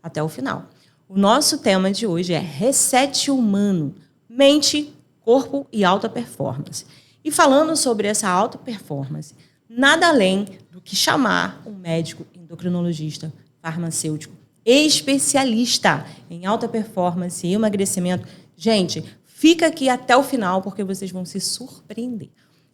até o final. O nosso tema de hoje é Reset Humano, mente, corpo e alta performance. E falando sobre essa alta performance, nada além do que chamar um médico endocrinologista, farmacêutico, especialista em alta performance e emagrecimento. Gente, fica aqui até o final porque vocês vão se surpreender.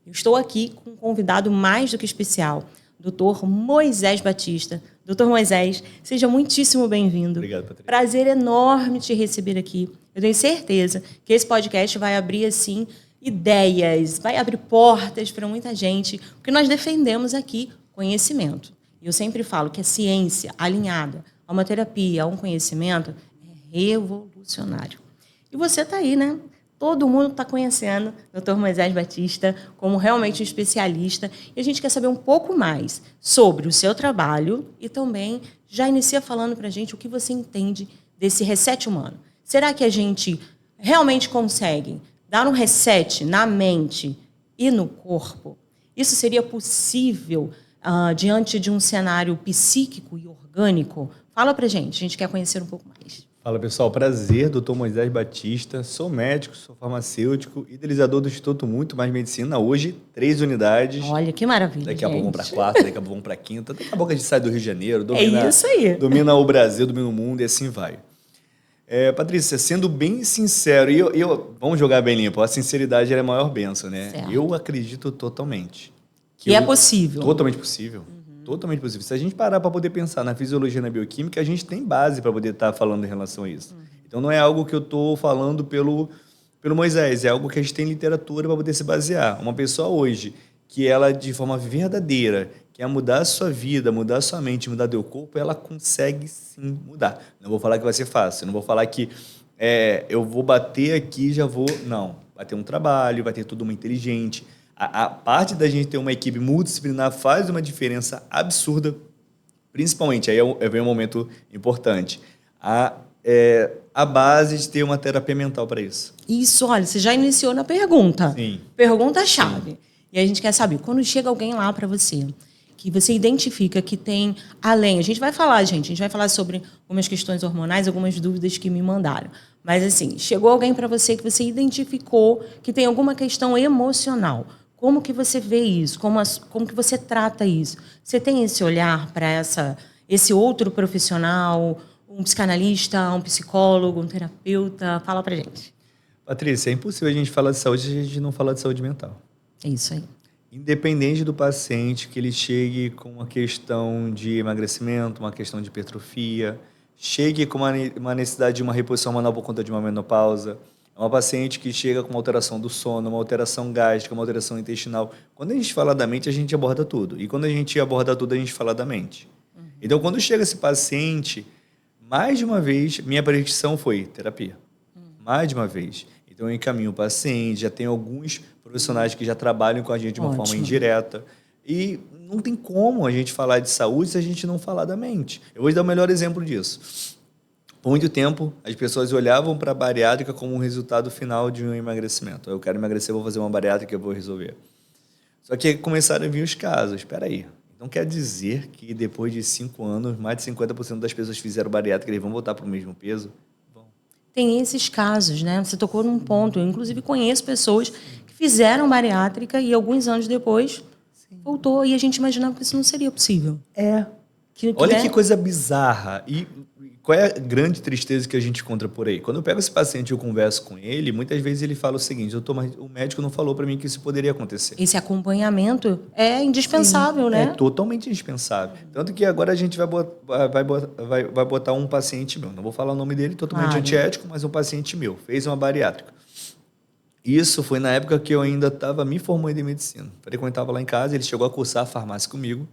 Eu estou aqui com um convidado mais do que especial, Dr. Moisés Batista. Dr. Moisés, seja muitíssimo bem-vindo. Obrigado, Patrícia. Prazer enorme te receber aqui. Eu tenho certeza que esse podcast vai abrir, assim, ideias, vai abrir portas para muita gente, porque nós defendemos aqui conhecimento. E eu sempre falo que a ciência alinhada a uma terapia, a um conhecimento, é revolucionário. E você está aí, né? Todo mundo está conhecendo o Dr. Moisés Batista como realmente um especialista. E a gente quer saber um pouco mais sobre o seu trabalho e também já inicia falando para a gente o que você entende desse reset humano. Será que a gente realmente consegue dar um reset na mente e no corpo? Isso seria possível diante de um cenário psíquico e orgânico? Fala para a gente quer conhecer um pouco mais. Fala pessoal, prazer, Dr. Moisés Batista, sou médico, sou farmacêutico, idealizador do Instituto Muito Mais Medicina, hoje 3 unidades. Olha, que maravilha, Daqui a pouco vamos para a 4, daqui a pouco vamos para a 5, daqui a pouco a gente sai do Rio de Janeiro, é isso aí. Domina o Brasil, domina o mundo e assim vai. Patrícia, sendo bem sincero, vamos jogar bem limpo, a sinceridade é a maior bênção, né? Certo. Eu acredito totalmente. Que é possível. Totalmente possível. Totalmente possível. Se a gente parar para poder pensar na fisiologia e na bioquímica, a gente tem base para poder estar falando em relação a isso. Então, não é algo que eu estou falando pelo Moisés, é algo que a gente tem literatura para poder se basear. Uma pessoa hoje, que ela, de forma verdadeira, quer mudar a sua vida, mudar a sua mente, mudar o seu corpo, ela consegue sim mudar. Não vou falar que vai ser fácil, não vou falar que eu vou bater aqui e já vou... Não, vai ter um trabalho, vai ter tudo uma inteligente... A parte da gente ter uma equipe multidisciplinar faz uma diferença absurda, principalmente, aí vem um momento importante, a base de ter uma terapia mental para isso. Isso, olha, você já iniciou na pergunta. Sim. Pergunta-chave. Sim. E a gente quer saber, quando chega alguém lá para você, que você identifica que tem além... A gente vai falar sobre algumas questões hormonais, algumas dúvidas que me mandaram. Mas, assim, chegou alguém para você que você identificou que tem alguma questão emocional. Como que você vê isso? Como que você trata isso? Você tem esse olhar para esse outro profissional, um psicanalista, um psicólogo, um terapeuta? Fala pra gente. Patrícia, é impossível a gente falar de saúde se a gente não falar de saúde mental. É isso aí. Independente do paciente que ele chegue com uma questão de emagrecimento, uma questão de hipertrofia, chegue com uma necessidade de uma reposição hormonal por conta de uma menopausa, é uma paciente que chega com uma alteração do sono, uma alteração gástrica, uma alteração intestinal. Quando a gente fala da mente, a gente aborda tudo. E quando a gente aborda tudo, a gente fala da mente. Então, quando chega esse paciente, mais de uma vez, minha prescrição foi terapia. Mais de uma vez. Então, eu encaminho o paciente, já tem alguns profissionais que já trabalham com a gente de uma forma indireta. E não tem como a gente falar de saúde se a gente não falar da mente. Eu vou te dar o melhor exemplo disso. Por muito tempo, as pessoas olhavam para a bariátrica como um resultado final de um emagrecimento. Eu quero emagrecer, vou fazer uma bariátrica e eu vou resolver. Só que começaram a vir os casos. Espera aí, não quer dizer que depois de 5 anos, mais de 50% das pessoas fizeram bariátrica e eles vão voltar para o mesmo peso? Bom. Tem esses casos, né? Você tocou num ponto. Eu, inclusive, conheço pessoas que fizeram bariátrica e alguns anos depois voltou. E a gente imaginava que isso não seria possível. Olha que coisa bizarra. E qual é a grande tristeza que a gente encontra por aí? Quando eu pego esse paciente e eu converso com ele, muitas vezes ele fala o seguinte: doutor, mas o médico não falou para mim que isso poderia acontecer. Esse acompanhamento é indispensável, né? É totalmente indispensável. Tanto que agora a gente vai botar um paciente meu, não vou falar o nome dele, totalmente antiético, mas um paciente meu, fez uma bariátrica. Isso foi na época que eu ainda estava me formando em medicina. Frequentava lá em casa, ele chegou a cursar a farmácia comigo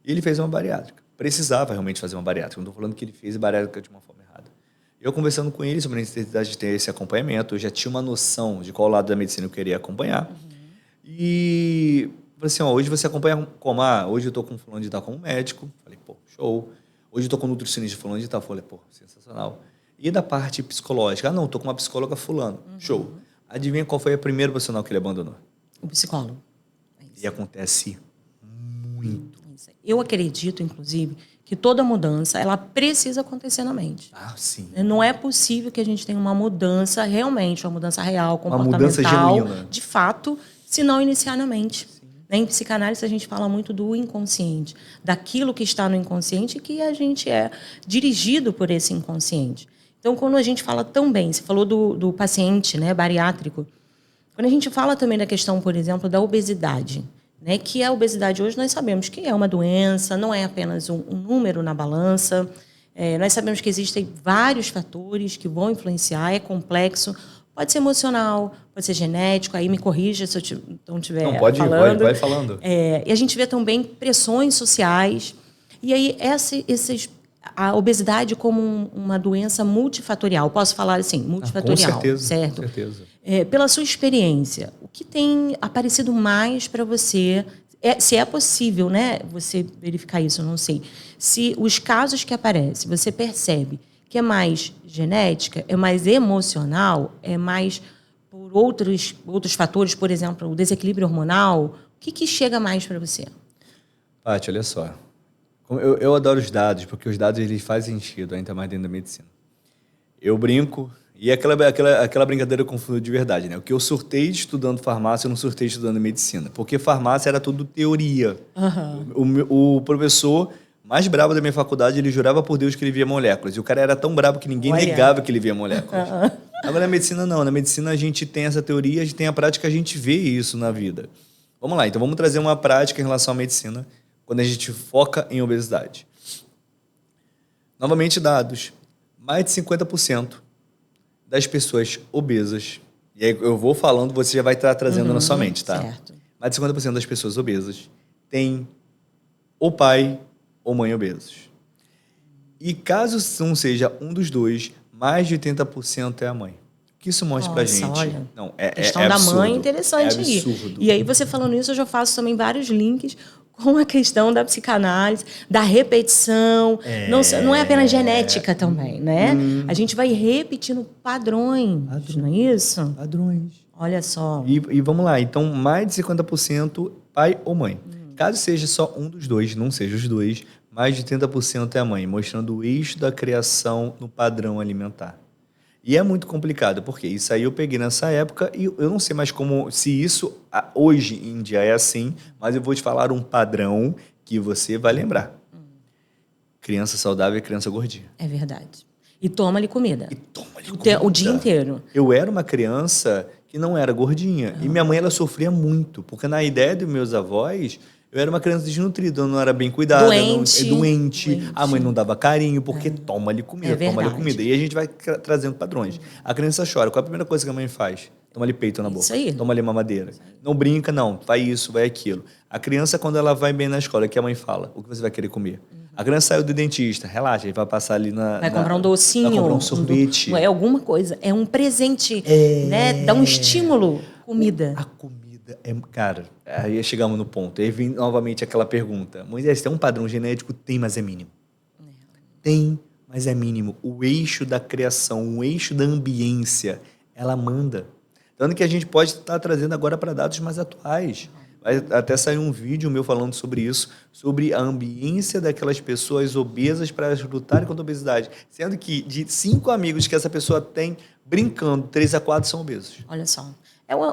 e ele fez uma bariátrica. Precisava realmente fazer uma bariátrica. Não estou falando que ele fez bariátrica de uma forma errada. Eu conversando com ele sobre a necessidade de ter esse acompanhamento, eu já tinha uma noção de qual lado da medicina eu queria acompanhar. E falei assim, hoje você acompanha como? Hoje eu estou com fulano de tal como médico. Falei, pô, show. Hoje eu estou com nutricionista fulano de tal. Falei, pô, sensacional. E da parte psicológica? Não, estou com uma psicóloga fulano. Show. Adivinha qual foi a primeira profissional que ele abandonou? O psicólogo. E acontece muito. Eu acredito, inclusive, que toda mudança ela precisa acontecer na mente. Ah, sim. Não é possível que a gente tenha uma mudança realmente, uma mudança real, comportamental, uma mudança genuína. De fato, se não iniciar na mente. Em psicanálise, a gente fala muito do inconsciente, daquilo que está no inconsciente e que a gente é dirigido por esse inconsciente. Então, quando a gente fala também, você falou do paciente, né, bariátrico, quando a gente fala também da questão, por exemplo, da obesidade, né, que a obesidade hoje nós sabemos que é uma doença, não é apenas um número na balança, nós sabemos que existem vários fatores que vão influenciar, é complexo. Pode ser emocional, pode ser genético, aí me corrija se eu não estiver falando. Não, pode ir, vai falando. E a gente vê também pressões sociais. E aí, a obesidade como uma doença multifatorial. Posso falar assim, multifatorial, com certeza, certo? Com certeza. Pela sua experiência, o que tem aparecido mais para você? Se é possível, né, você verificar isso, eu não sei. Se os casos que aparecem, você percebe que é mais genética, é mais emocional, é mais por outros fatores, por exemplo, o desequilíbrio hormonal, o que chega mais para você? Paty, olha só. Eu adoro os dados, porque os dados eles fazem sentido, ainda mais dentro da medicina. Eu brinco, e aquela brincadeira eu confundo de verdade, né? O que eu surtei estudando farmácia, eu não surtei estudando medicina. Porque farmácia era tudo teoria. O professor mais brabo da minha faculdade, ele jurava por Deus que ele via moléculas. E o cara era tão brabo que ninguém negava que ele via moléculas. Agora, na medicina, não. Na medicina, a gente tem essa teoria, a gente tem a prática, a gente vê isso na vida. Vamos lá, então vamos trazer uma prática em relação à medicina, quando a gente foca em obesidade. Novamente, dados. Mais de 50% das pessoas obesas, e aí eu vou falando, você já vai estar trazendo na sua mente, tá? Certo. Mais de 50% das pessoas obesas têm ou pai ou mãe obesos. E caso não seja um dos dois, mais de 80% é a mãe. O que isso mostra pra gente? Olha, não, a questão da mãe é interessante é absurdo. E aí, você falando isso, eu já faço também vários links com a questão da psicanálise, da repetição. Não é apenas genética também, né? A gente vai repetindo padrões, não é isso? Padrões. Olha só. E vamos lá, então mais de 50% pai ou mãe. Caso seja só um dos dois, não seja os dois, mais de 30% é a mãe, mostrando o eixo da criação no padrão alimentar. E é muito complicado, porque isso aí eu peguei nessa época e eu não sei mais se isso hoje em dia é assim, mas eu vou te falar um padrão que você vai lembrar. Criança saudável é criança gordinha. É verdade. E toma-lhe comida. comida. O dia inteiro. Eu era uma criança que não era gordinha. E minha mãe, ela sofria muito, porque na ideia dos meus avós, eu era uma criança desnutrida, eu não era bem cuidada, doente. A mãe não dava carinho, porque toma-lhe comida, toma-lhe comida. E a gente vai trazendo padrões. A criança chora, qual é a primeira coisa que a mãe faz? Toma-lhe peito na boca, toma-lhe mamadeira. Não brinca, não, vai isso, vai aquilo. A criança, quando ela vai bem na escola, o que a mãe fala? O que você vai querer comer? A criança saiu do dentista, relaxa, ele vai passar ali vai comprar um docinho. Vai comprar um sorvete. É alguma coisa, é um presente, né? Dá um estímulo, comida. A comida cara, aí chegamos no ponto. Aí vem novamente aquela pergunta. Moisés, tem um padrão genético? Tem, mas é mínimo. Tem, mas é mínimo. O eixo da criação, o eixo da ambiência, ela manda. Tanto que a gente pode estar trazendo agora para dados mais atuais. Vai até sair um vídeo meu falando sobre isso, sobre a ambiência daquelas pessoas obesas para lutarem contra a obesidade. Sendo que de 5 amigos que essa pessoa tem, brincando, 3 a 4 são obesos. Olha só.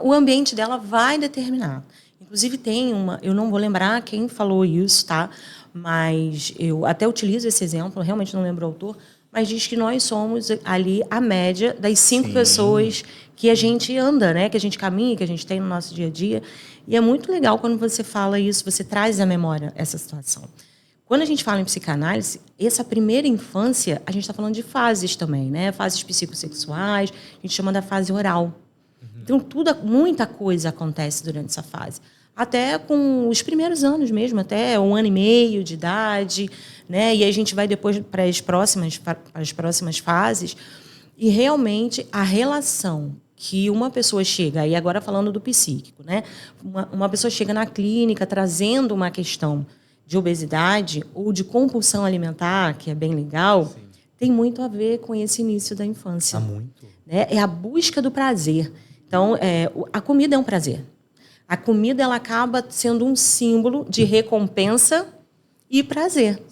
O ambiente dela vai determinar. Inclusive tem eu não vou lembrar quem falou isso, tá? Mas eu até utilizo esse exemplo, realmente não lembro o autor, mas diz que nós somos ali a média das 5 pessoas que a gente anda, né? Que a gente caminha, que a gente tem no nosso dia a dia. E é muito legal quando você fala isso, você traz à memória essa situação. Quando a gente fala em psicanálise, essa primeira infância, a gente está falando de fases também, né? Fases psicossexuais, a gente chama da fase oral. Então, muita coisa acontece durante essa fase. Até com os primeiros anos mesmo, até 1 ano e meio de idade, né? E aí a gente vai depois para as próximas fases. E realmente a relação que uma pessoa chega, e agora falando do psíquico, né? Uma pessoa chega na clínica trazendo uma questão de obesidade ou de compulsão alimentar, que é bem legal, tem muito a ver com esse início da infância. Muito. Né? É a busca do prazer. Então, a comida é um prazer. A comida ela acaba sendo um símbolo de recompensa e prazer.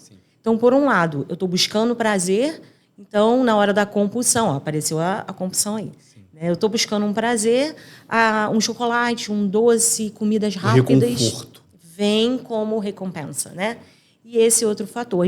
Então, por um lado, eu estou buscando prazer, então, na hora da compulsão, ó, apareceu a compulsão aí. Né? Eu estou buscando um prazer, um chocolate, um doce, comidas rápidas. Reconforto. Vem como recompensa, né? E esse outro fator.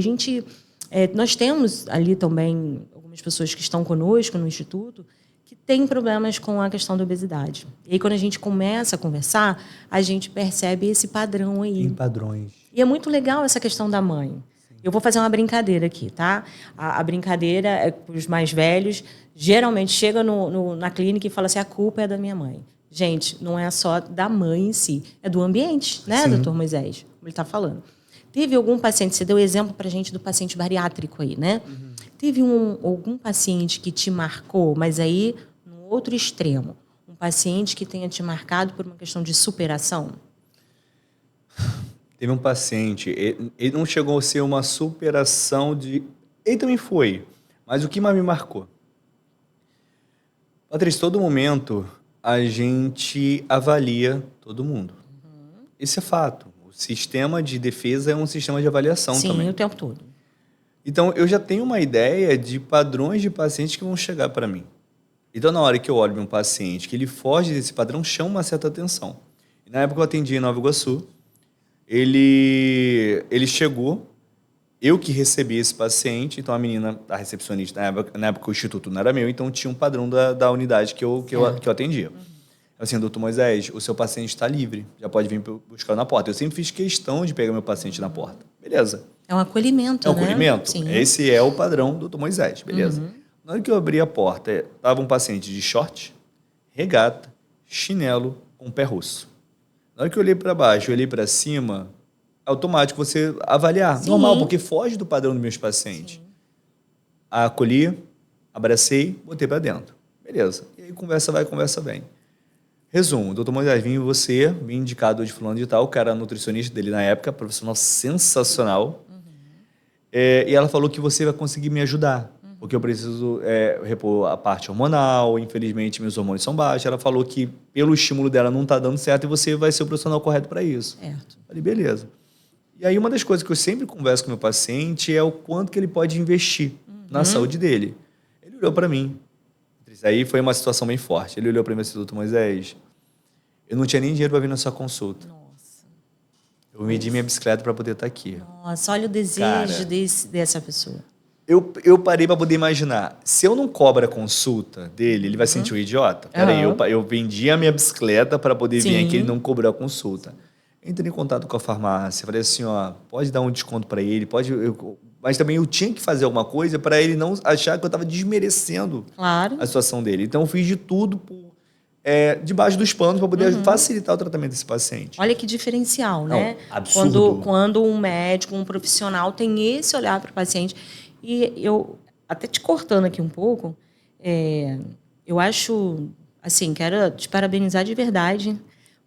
Nós temos ali também algumas pessoas que estão conosco no Instituto que têm problemas com a questão da obesidade. E aí, quando a gente começa a conversar, a gente percebe esse padrão aí. Tem padrões. E é muito legal essa questão da mãe. Eu vou fazer uma brincadeira aqui, tá? A brincadeira é para os mais velhos. Geralmente chega na clínica e fala assim, a culpa é da minha mãe. Gente, não é só da mãe em si, é do ambiente, né, Sim. doutor Moisés? Como ele está falando. Teve algum paciente, você deu exemplo para a gente do paciente bariátrico aí, né? Uhum. Teve algum paciente que te marcou, mas aí no outro extremo, um paciente que tenha te marcado por uma questão de superação? Teve um paciente, ele não chegou a ser uma superação de... Ele também foi, mas o que mais me marcou? Patrícia, todo momento a gente avalia todo mundo. Uhum. Esse é fato. O sistema de defesa é um sistema de avaliação também. Sim, o tempo todo. Então, eu já tenho uma ideia de padrões de pacientes que vão chegar para mim. Então, na hora que eu olho um paciente que ele foge desse padrão, chama uma certa atenção. E na época que eu atendi em Nova Iguaçu, ele chegou, eu que recebi esse paciente, então a menina, a recepcionista, na época o instituto não era meu, então tinha um padrão da unidade que eu atendia. Assim, doutor Moisés, o seu paciente está livre, já pode vir buscar na porta. Eu sempre fiz questão de pegar meu paciente na porta. Beleza. É um acolhimento, né? É um acolhimento. Sim. Esse é o padrão do doutor Moisés, beleza. Uhum. Na hora que eu abri a porta, estava um paciente de short, regata, chinelo, com pé russo. Na hora que eu olhei para baixo, eu olhei para cima, automático você avaliar. Sim. Normal, porque foge do padrão dos meus pacientes. Sim. Acolhi, abracei, botei para dentro. Beleza. E aí conversa vai, conversa vem. Resumo, doutor Moisés, vim indicado de fulano de tal, o cara nutricionista dele na época, profissional sensacional. Uhum. E ela falou que você vai conseguir me ajudar, porque eu preciso repor a parte hormonal, infelizmente meus hormônios são baixos. Ela falou que pelo estímulo dela não está dando certo e você vai ser o profissional correto para isso. Certo. Falei, beleza. E aí uma das coisas que eu sempre converso com o meu paciente é o quanto que ele pode investir na saúde dele. Ele olhou para mim. Aí foi uma situação bem forte. Ele olhou para mim e disse, doutor Moisés, eu não tinha nem dinheiro para vir na sua consulta. Nossa. Eu vendi minha bicicleta para poder estar aqui. Nossa, olha o desejo dessa pessoa. Eu parei para poder imaginar. Se eu não cobro a consulta dele, ele vai sentir um idiota? Peraí, eu vendi a minha bicicleta para poder vir aqui e ele não cobrou a consulta. Entrei em contato com a farmácia. Falei assim, ó, pode dar um desconto para ele, pode... Mas também eu tinha que fazer alguma coisa para ele não achar que eu estava desmerecendo a situação dele. Então, eu fiz de tudo debaixo dos panos para poder facilitar o tratamento desse paciente. Olha que diferencial, né? Absurdo. Quando um médico, um profissional tem esse olhar para o paciente. E eu, até te cortando aqui um pouco, eu acho, assim, quero te parabenizar de verdade,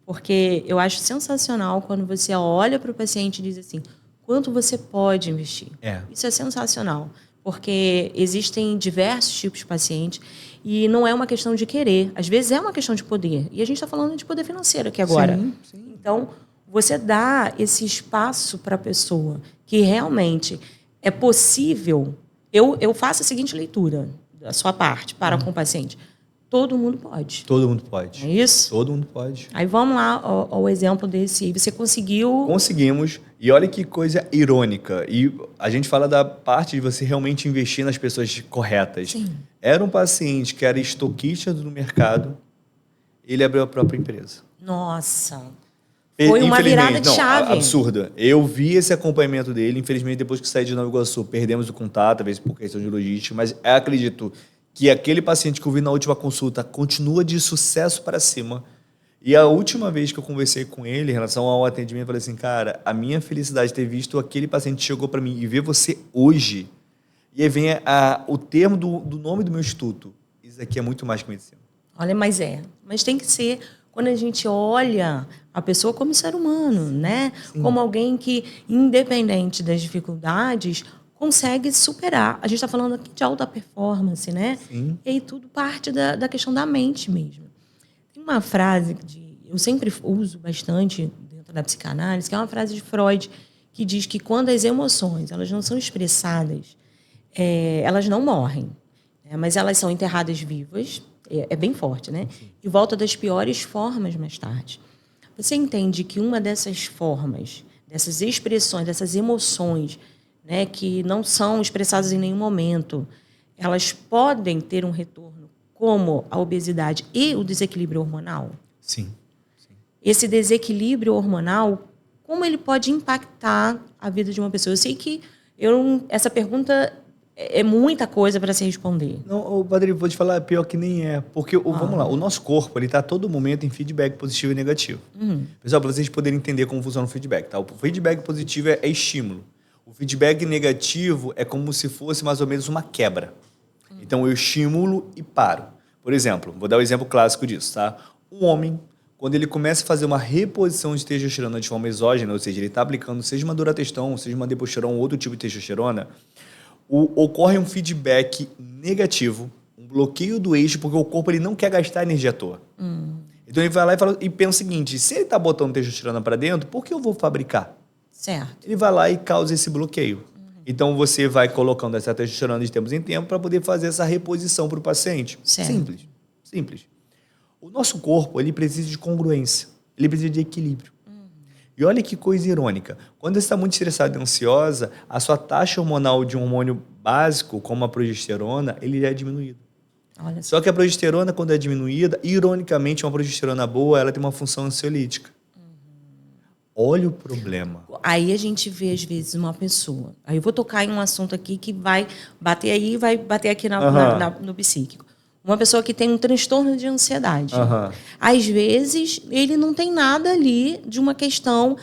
porque eu acho sensacional quando você olha para o paciente e diz assim, quanto você pode investir. Isso é sensacional, porque existem diversos tipos de pacientes e não é uma questão de querer. Às vezes é uma questão de poder. E a gente está falando de poder financeiro aqui agora. Sim. Então, você dá esse espaço para a pessoa que realmente é possível. Eu faço a seguinte leitura da sua parte para com o paciente. Todo mundo pode. Todo mundo pode. É isso? Todo mundo pode. Aí vamos lá ao exemplo desse. Você conseguiu... Conseguimos. E olha que coisa irônica. E a gente fala da parte de você realmente investir nas pessoas corretas. Sim. Era um paciente que era estoquista no mercado. Ele abriu a própria empresa. Nossa. Foi uma virada de chave. Absurda. Eu vi esse acompanhamento dele. Infelizmente, depois que saí de Nova Iguaçu, perdemos o contato, às vezes por questão de logística. Mas acredito que aquele paciente que eu vi na última consulta continua de sucesso para cima. E a última vez que eu conversei com ele em relação ao atendimento, eu falei assim, cara, a minha felicidade de ter visto aquele paciente que chegou para mim e ver você hoje. E aí vem o termo do nome do meu instituto. Isso aqui é muito mais que medicina. Olha, mas tem que ser quando a gente olha a pessoa como ser humano, né? Sim. Como alguém que, independente das dificuldades, consegue superar. A gente está falando aqui de alta performance, né? Sim. E aí tudo parte da questão da mente mesmo. Tem uma frase que eu sempre uso bastante dentro da psicanálise, que é uma frase de Freud, que diz que quando as emoções elas não são expressadas, elas não morrem, né? Mas elas são enterradas vivas, é bem forte, né? E volta das piores formas mais tarde. Você entende que uma dessas formas, dessas expressões, dessas emoções, né, que não são expressadas em nenhum momento, elas podem ter um retorno, como a obesidade e o desequilíbrio hormonal? Sim. Esse desequilíbrio hormonal, como ele pode impactar a vida de uma pessoa? Eu sei que essa pergunta é muita coisa para se responder. Não, Padre, vou te falar, pior que nem é. Porque, vamos lá, o nosso corpo, ele está a todo momento em feedback positivo e negativo. Pessoal, para vocês poderem entender como funciona o feedback, tá? O feedback positivo é estímulo. O feedback negativo é como se fosse mais ou menos uma quebra. Então, eu estimulo e paro. Por exemplo, vou dar um exemplo clássico disso, tá? Um homem, quando ele começa a fazer uma reposição de testosterona de forma exógena, ou seja, ele está aplicando seja uma durateston, seja uma deposteron, outro tipo de testosterona, ocorre um feedback negativo, um bloqueio do eixo, porque o corpo ele não quer gastar energia à toa. Então ele vai lá e pensa o seguinte: se ele está botando testosterona para dentro, por que eu vou fabricar? Certo. Ele vai lá e causa esse bloqueio. Então você vai colocando essa testosterona de tempos em tempos para poder fazer essa reposição para o paciente. Certo. Simples. O nosso corpo ele precisa de congruência, ele precisa de equilíbrio. E olha que coisa irônica. Quando você está muito estressada e ansiosa, a sua taxa hormonal de um hormônio básico, como a progesterona, ele é diminuído. Olha só. Só que a progesterona, quando é diminuída, ironicamente, uma progesterona boa, ela tem uma função ansiolítica. Olha o problema. Aí a gente vê, às vezes, uma pessoa... Aí eu vou tocar em um assunto aqui que vai bater aí e vai bater aqui no psíquico. Uma pessoa que tem um transtorno de ansiedade. Às vezes, ele não tem nada ali de uma questão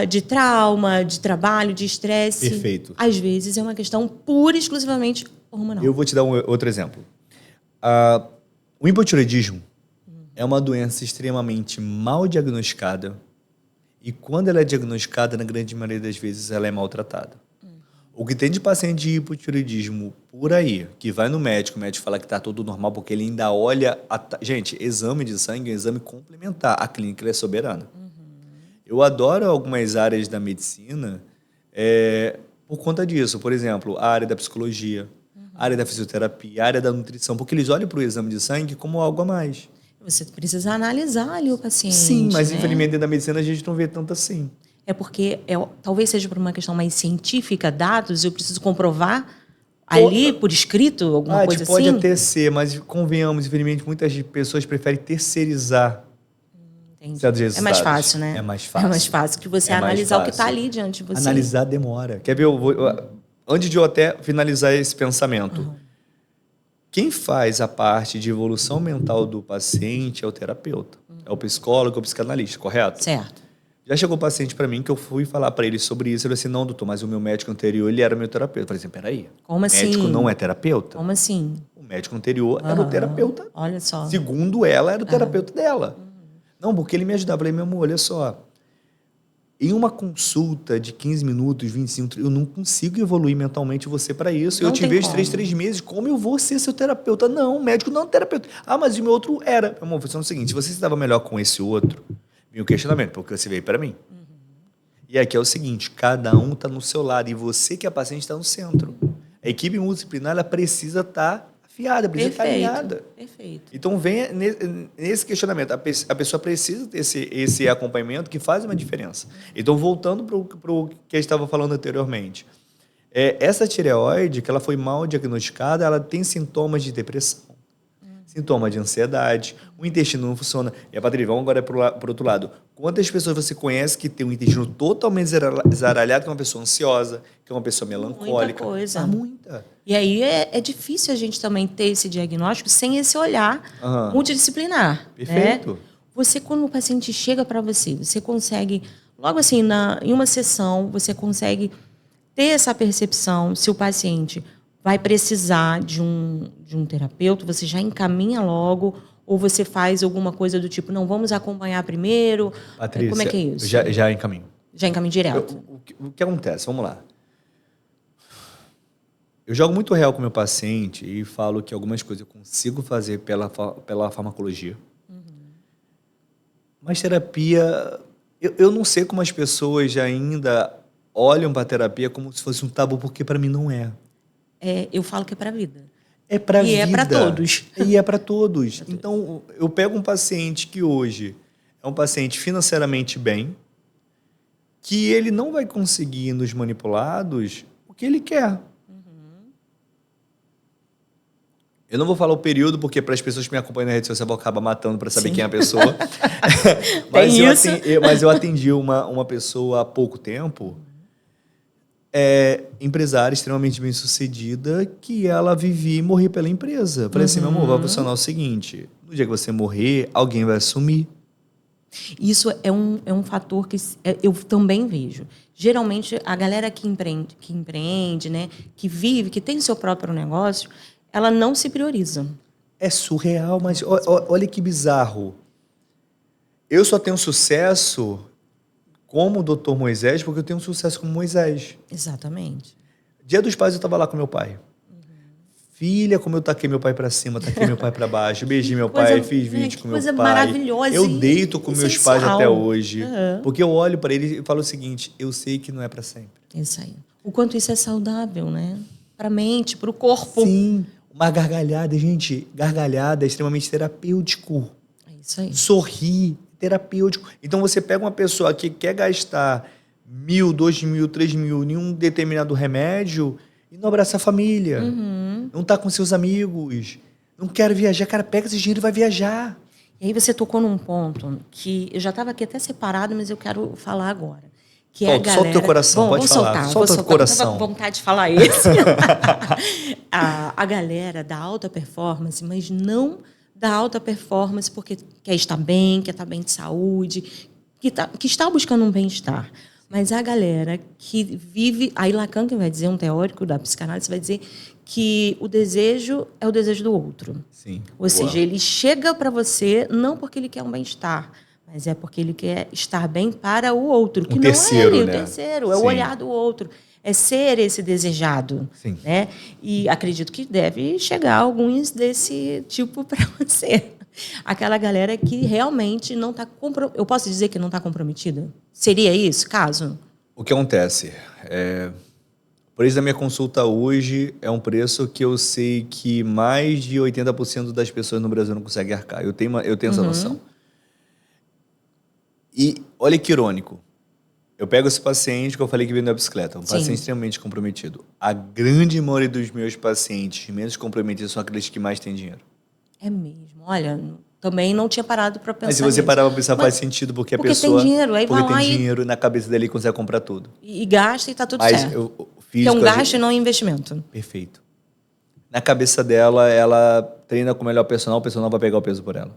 de trauma, de trabalho, de estresse. Perfeito. Às vezes, é uma questão pura e exclusivamente hormonal. Eu vou te dar outro exemplo. O hipotireoidismo é uma doença extremamente mal diagnosticada e quando ela é diagnosticada, na grande maioria das vezes, ela é maltratada. O que tem de paciente de hipotireoidismo por aí, que vai no médico, o médico fala que está tudo normal, porque ele ainda olha... Gente, exame de sangue é um exame complementar. A clínica ela é soberana. Eu adoro algumas áreas da medicina por conta disso. Por exemplo, a área da psicologia, a área da fisioterapia, a área da nutrição, porque eles olham para o exame de sangue como algo a mais. Você precisa analisar ali o paciente. Sim, mas né? infelizmente dentro da medicina a gente não vê tanto assim. É porque talvez seja por uma questão mais científica, dados, eu preciso comprovar ali, por escrito, alguma coisa assim? Pode até ser, mas convenhamos, infelizmente, muitas pessoas preferem terceirizar certos resultados. É mais fácil, né? É mais fácil. É mais fácil que você analisar o que está ali diante de você. Analisar demora. Quer ver? Antes de eu até finalizar esse pensamento, quem faz a parte de evolução mental do paciente é o terapeuta. É o psicólogo, é o psicanalista, correto? Certo. Já chegou paciente para mim que eu fui falar para ele sobre isso. Ele falou assim: não, doutor, mas o meu médico anterior, ele era meu terapeuta. Eu falei assim: peraí. Como assim? O médico não é terapeuta? Como assim? O médico anterior era o terapeuta. Olha só. Segundo ela, era o terapeuta dela. Não, porque ele me ajudava. Eu falei: meu amor, olha só. Em uma consulta de 15 minutos, 25, eu não consigo evoluir mentalmente você para isso. Não eu te tem vejo como. 3 meses. Como eu vou ser seu terapeuta? Não, o médico não é terapeuta. Ah, mas o meu outro era. Meu amor, funciona o seguinte: se você estava melhor com esse outro, meu questionamento, porque você veio para mim. E aqui é o seguinte: cada um está no seu lado e você que é paciente está no centro. A equipe multidisciplinar ela precisa estar afiada, precisa estar alinhada. Perfeito. Então vem nesse questionamento. A pessoa precisa ter esse acompanhamento que faz uma diferença. Então voltando para o que a gente estava falando anteriormente. Essa tireoide, que ela foi mal diagnosticada, ela tem sintomas de depressão. Sintoma de ansiedade, o intestino não funciona. E a Patrícia, vamos agora para o outro lado. Quantas pessoas você conhece que tem um intestino totalmente zaralhado, que é uma pessoa ansiosa, que é uma pessoa melancólica? Muita coisa. Muita. E aí é difícil a gente também ter esse diagnóstico sem esse olhar multidisciplinar. Perfeito. Né? Você, quando o paciente chega para você consegue, logo assim, em uma sessão, você consegue ter essa percepção se o paciente vai precisar de um terapeuta, você já encaminha logo, ou você faz alguma coisa do tipo, não, vamos acompanhar primeiro? Patrícia, como é que é isso? Já encaminho. Já encaminho direto? O que acontece? Vamos lá. Eu jogo muito real com o meu paciente e falo que algumas coisas eu consigo fazer pela farmacologia. Mas terapia... Eu não sei como as pessoas ainda olham para a terapia como se fosse um tabu, porque para mim não é. Eu falo que é para a vida. É para a vida. E é para todos. E é para todos. Então, eu pego um paciente que hoje é um paciente financeiramente bem, que ele não vai conseguir nos manipulados o que ele quer. Eu não vou falar o período, porque para as pessoas que me acompanham na rede social, eu vou acabar matando para saber quem é a pessoa. Mas eu atendi uma pessoa há pouco tempo, empresária extremamente bem-sucedida, que ela vivia e morria pela empresa. Eu falei assim, meu amor, vai funcionar o seguinte, no dia que você morrer, alguém vai assumir. Isso é um fator que eu também vejo. Geralmente, a galera que empreende, né, que vive, que tem seu próprio negócio, ela não se prioriza. É surreal, mas olha que bizarro. Eu só tenho sucesso como o Dr. Moisés porque eu tenho sucesso como Moisés. Exatamente. Dia dos Pais eu estava lá com meu pai. Filha, como eu taquei meu pai pra cima, taquei meu pai pra baixo, beijei meu pai, fiz vídeo com meu pai. Coisa maravilhosa. Eu deito com meus pais até hoje. Uhum. Porque eu olho pra ele e falo o seguinte, eu sei que não é pra sempre. Isso aí. O quanto isso é saudável, né? Pra mente, pro corpo. Sim. Uma gargalhada, gente, gargalhada é extremamente terapêutico. É isso aí. Sorrir, terapêutico. Então você pega uma pessoa que quer gastar 1.000, 2.000, 3.000 em um determinado remédio e não abraça a família. Não tá com seus amigos. Não quer viajar. Cara, pega esse dinheiro e vai viajar. E aí você tocou num ponto que eu já estava aqui até separado, mas eu quero falar agora. Que é a galera... Solta o teu coração, pode falar. Solta o coração. Eu tava com vontade de falar isso. A galera da alta performance, mas não da alta performance porque quer estar bem de saúde, que está buscando um bem-estar. Mas a galera que vive... Aí Lacan, que vai dizer, um teórico da psicanálise, vai dizer que o desejo é o desejo do outro. Sim. Ou seja, ele chega para você não porque ele quer um bem-estar, mas é porque ele quer estar bem para o outro, que não é ele, o terceiro, é o olhar do outro. É ser esse desejado. Sim. Né? E acredito que deve chegar alguns desse tipo para você. Aquela galera que realmente não está... Eu posso dizer que não está comprometida? Seria isso, caso? O que acontece? O preço da minha consulta hoje é um preço que eu sei que mais de 80% das pessoas no Brasil não conseguem arcar. Eu tenho essa noção. E olha que irônico. Eu pego esse paciente que eu falei que veio na bicicleta, paciente extremamente comprometido. A grande maioria dos meus pacientes menos comprometidos são aqueles que mais têm dinheiro. É mesmo. Olha, também não tinha parado para pensar Mas se você parar para pensar, faz sentido, porque a pessoa... tem dinheiro, aí porque vai lá tem dinheiro na cabeça dele e consegue comprar tudo. E gasta e está tudo Mas certo. Que é um gasto e não um investimento. Perfeito. Na cabeça dela, ela treina com o melhor personal, o personal vai pegar o peso por ela.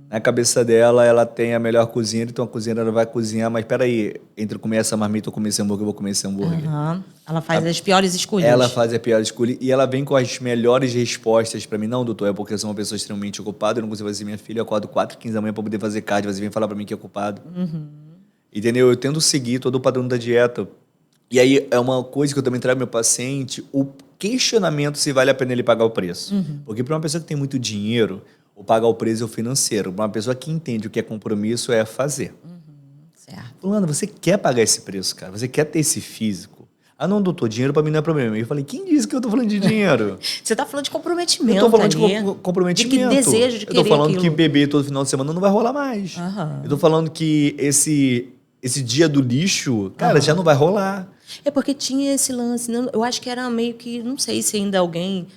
Na cabeça dela, ela tem a melhor cozinheira, então a cozinheira vai cozinhar, mas peraí, entre comer essa marmita ou comer esse hambúrguer, eu vou comer esse hambúrguer. Ela faz as piores escolhas. Ela faz a pior escolha e ela vem com as melhores respostas para mim. Não, doutor, é porque eu sou uma pessoa extremamente ocupada, eu não consigo fazer minha filha, eu acordo 4h15 da manhã para poder fazer cardio, você vem falar para mim que é ocupado. Entendeu? Eu tento seguir todo o padrão da dieta. E aí é uma coisa que eu também trago ao meu paciente, o questionamento se vale a pena ele pagar o preço. Porque para uma pessoa que tem muito dinheiro, o pagar o preço é o financeiro. Para uma pessoa que entende o que é compromisso, é fazer. Certo. Fulano, você quer pagar esse preço, cara? Você quer ter esse físico? Ah, não, doutor, dinheiro para mim não é problema. Eu falei, quem disse que eu tô falando de dinheiro? Você tá falando de comprometimento. Eu tô falando de comprometimento. De que desejo de querer Eu tô falando aquilo. que beber todo final de semana não vai rolar mais. Eu tô falando que esse dia do lixo, cara, já não vai rolar. É porque tinha esse lance. Eu acho que era meio que... Não sei se ainda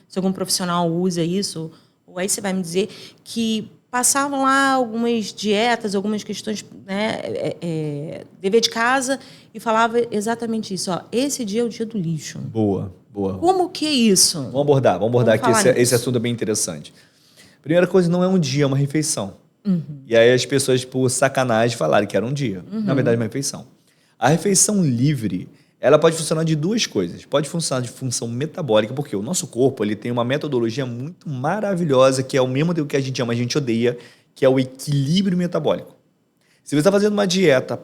se algum profissional usa isso, ou aí você vai me dizer que passavam lá algumas dietas, algumas questões, né, dever de casa, e falava exatamente isso. Ó, esse dia é o dia do lixo. Boa. Como que é isso? Vamos abordar aqui, esse assunto é bem interessante. Primeira coisa, não é um dia, é uma refeição. E aí as pessoas, por sacanagem, falaram que era um dia. Na verdade, é uma refeição. A refeição livre, ela pode funcionar de duas coisas. Pode funcionar de função metabólica, porque o nosso corpo ele tem uma metodologia muito maravilhosa, que é o mesmo do que a gente ama, a gente odeia, que é o equilíbrio metabólico. Se você está fazendo uma dieta,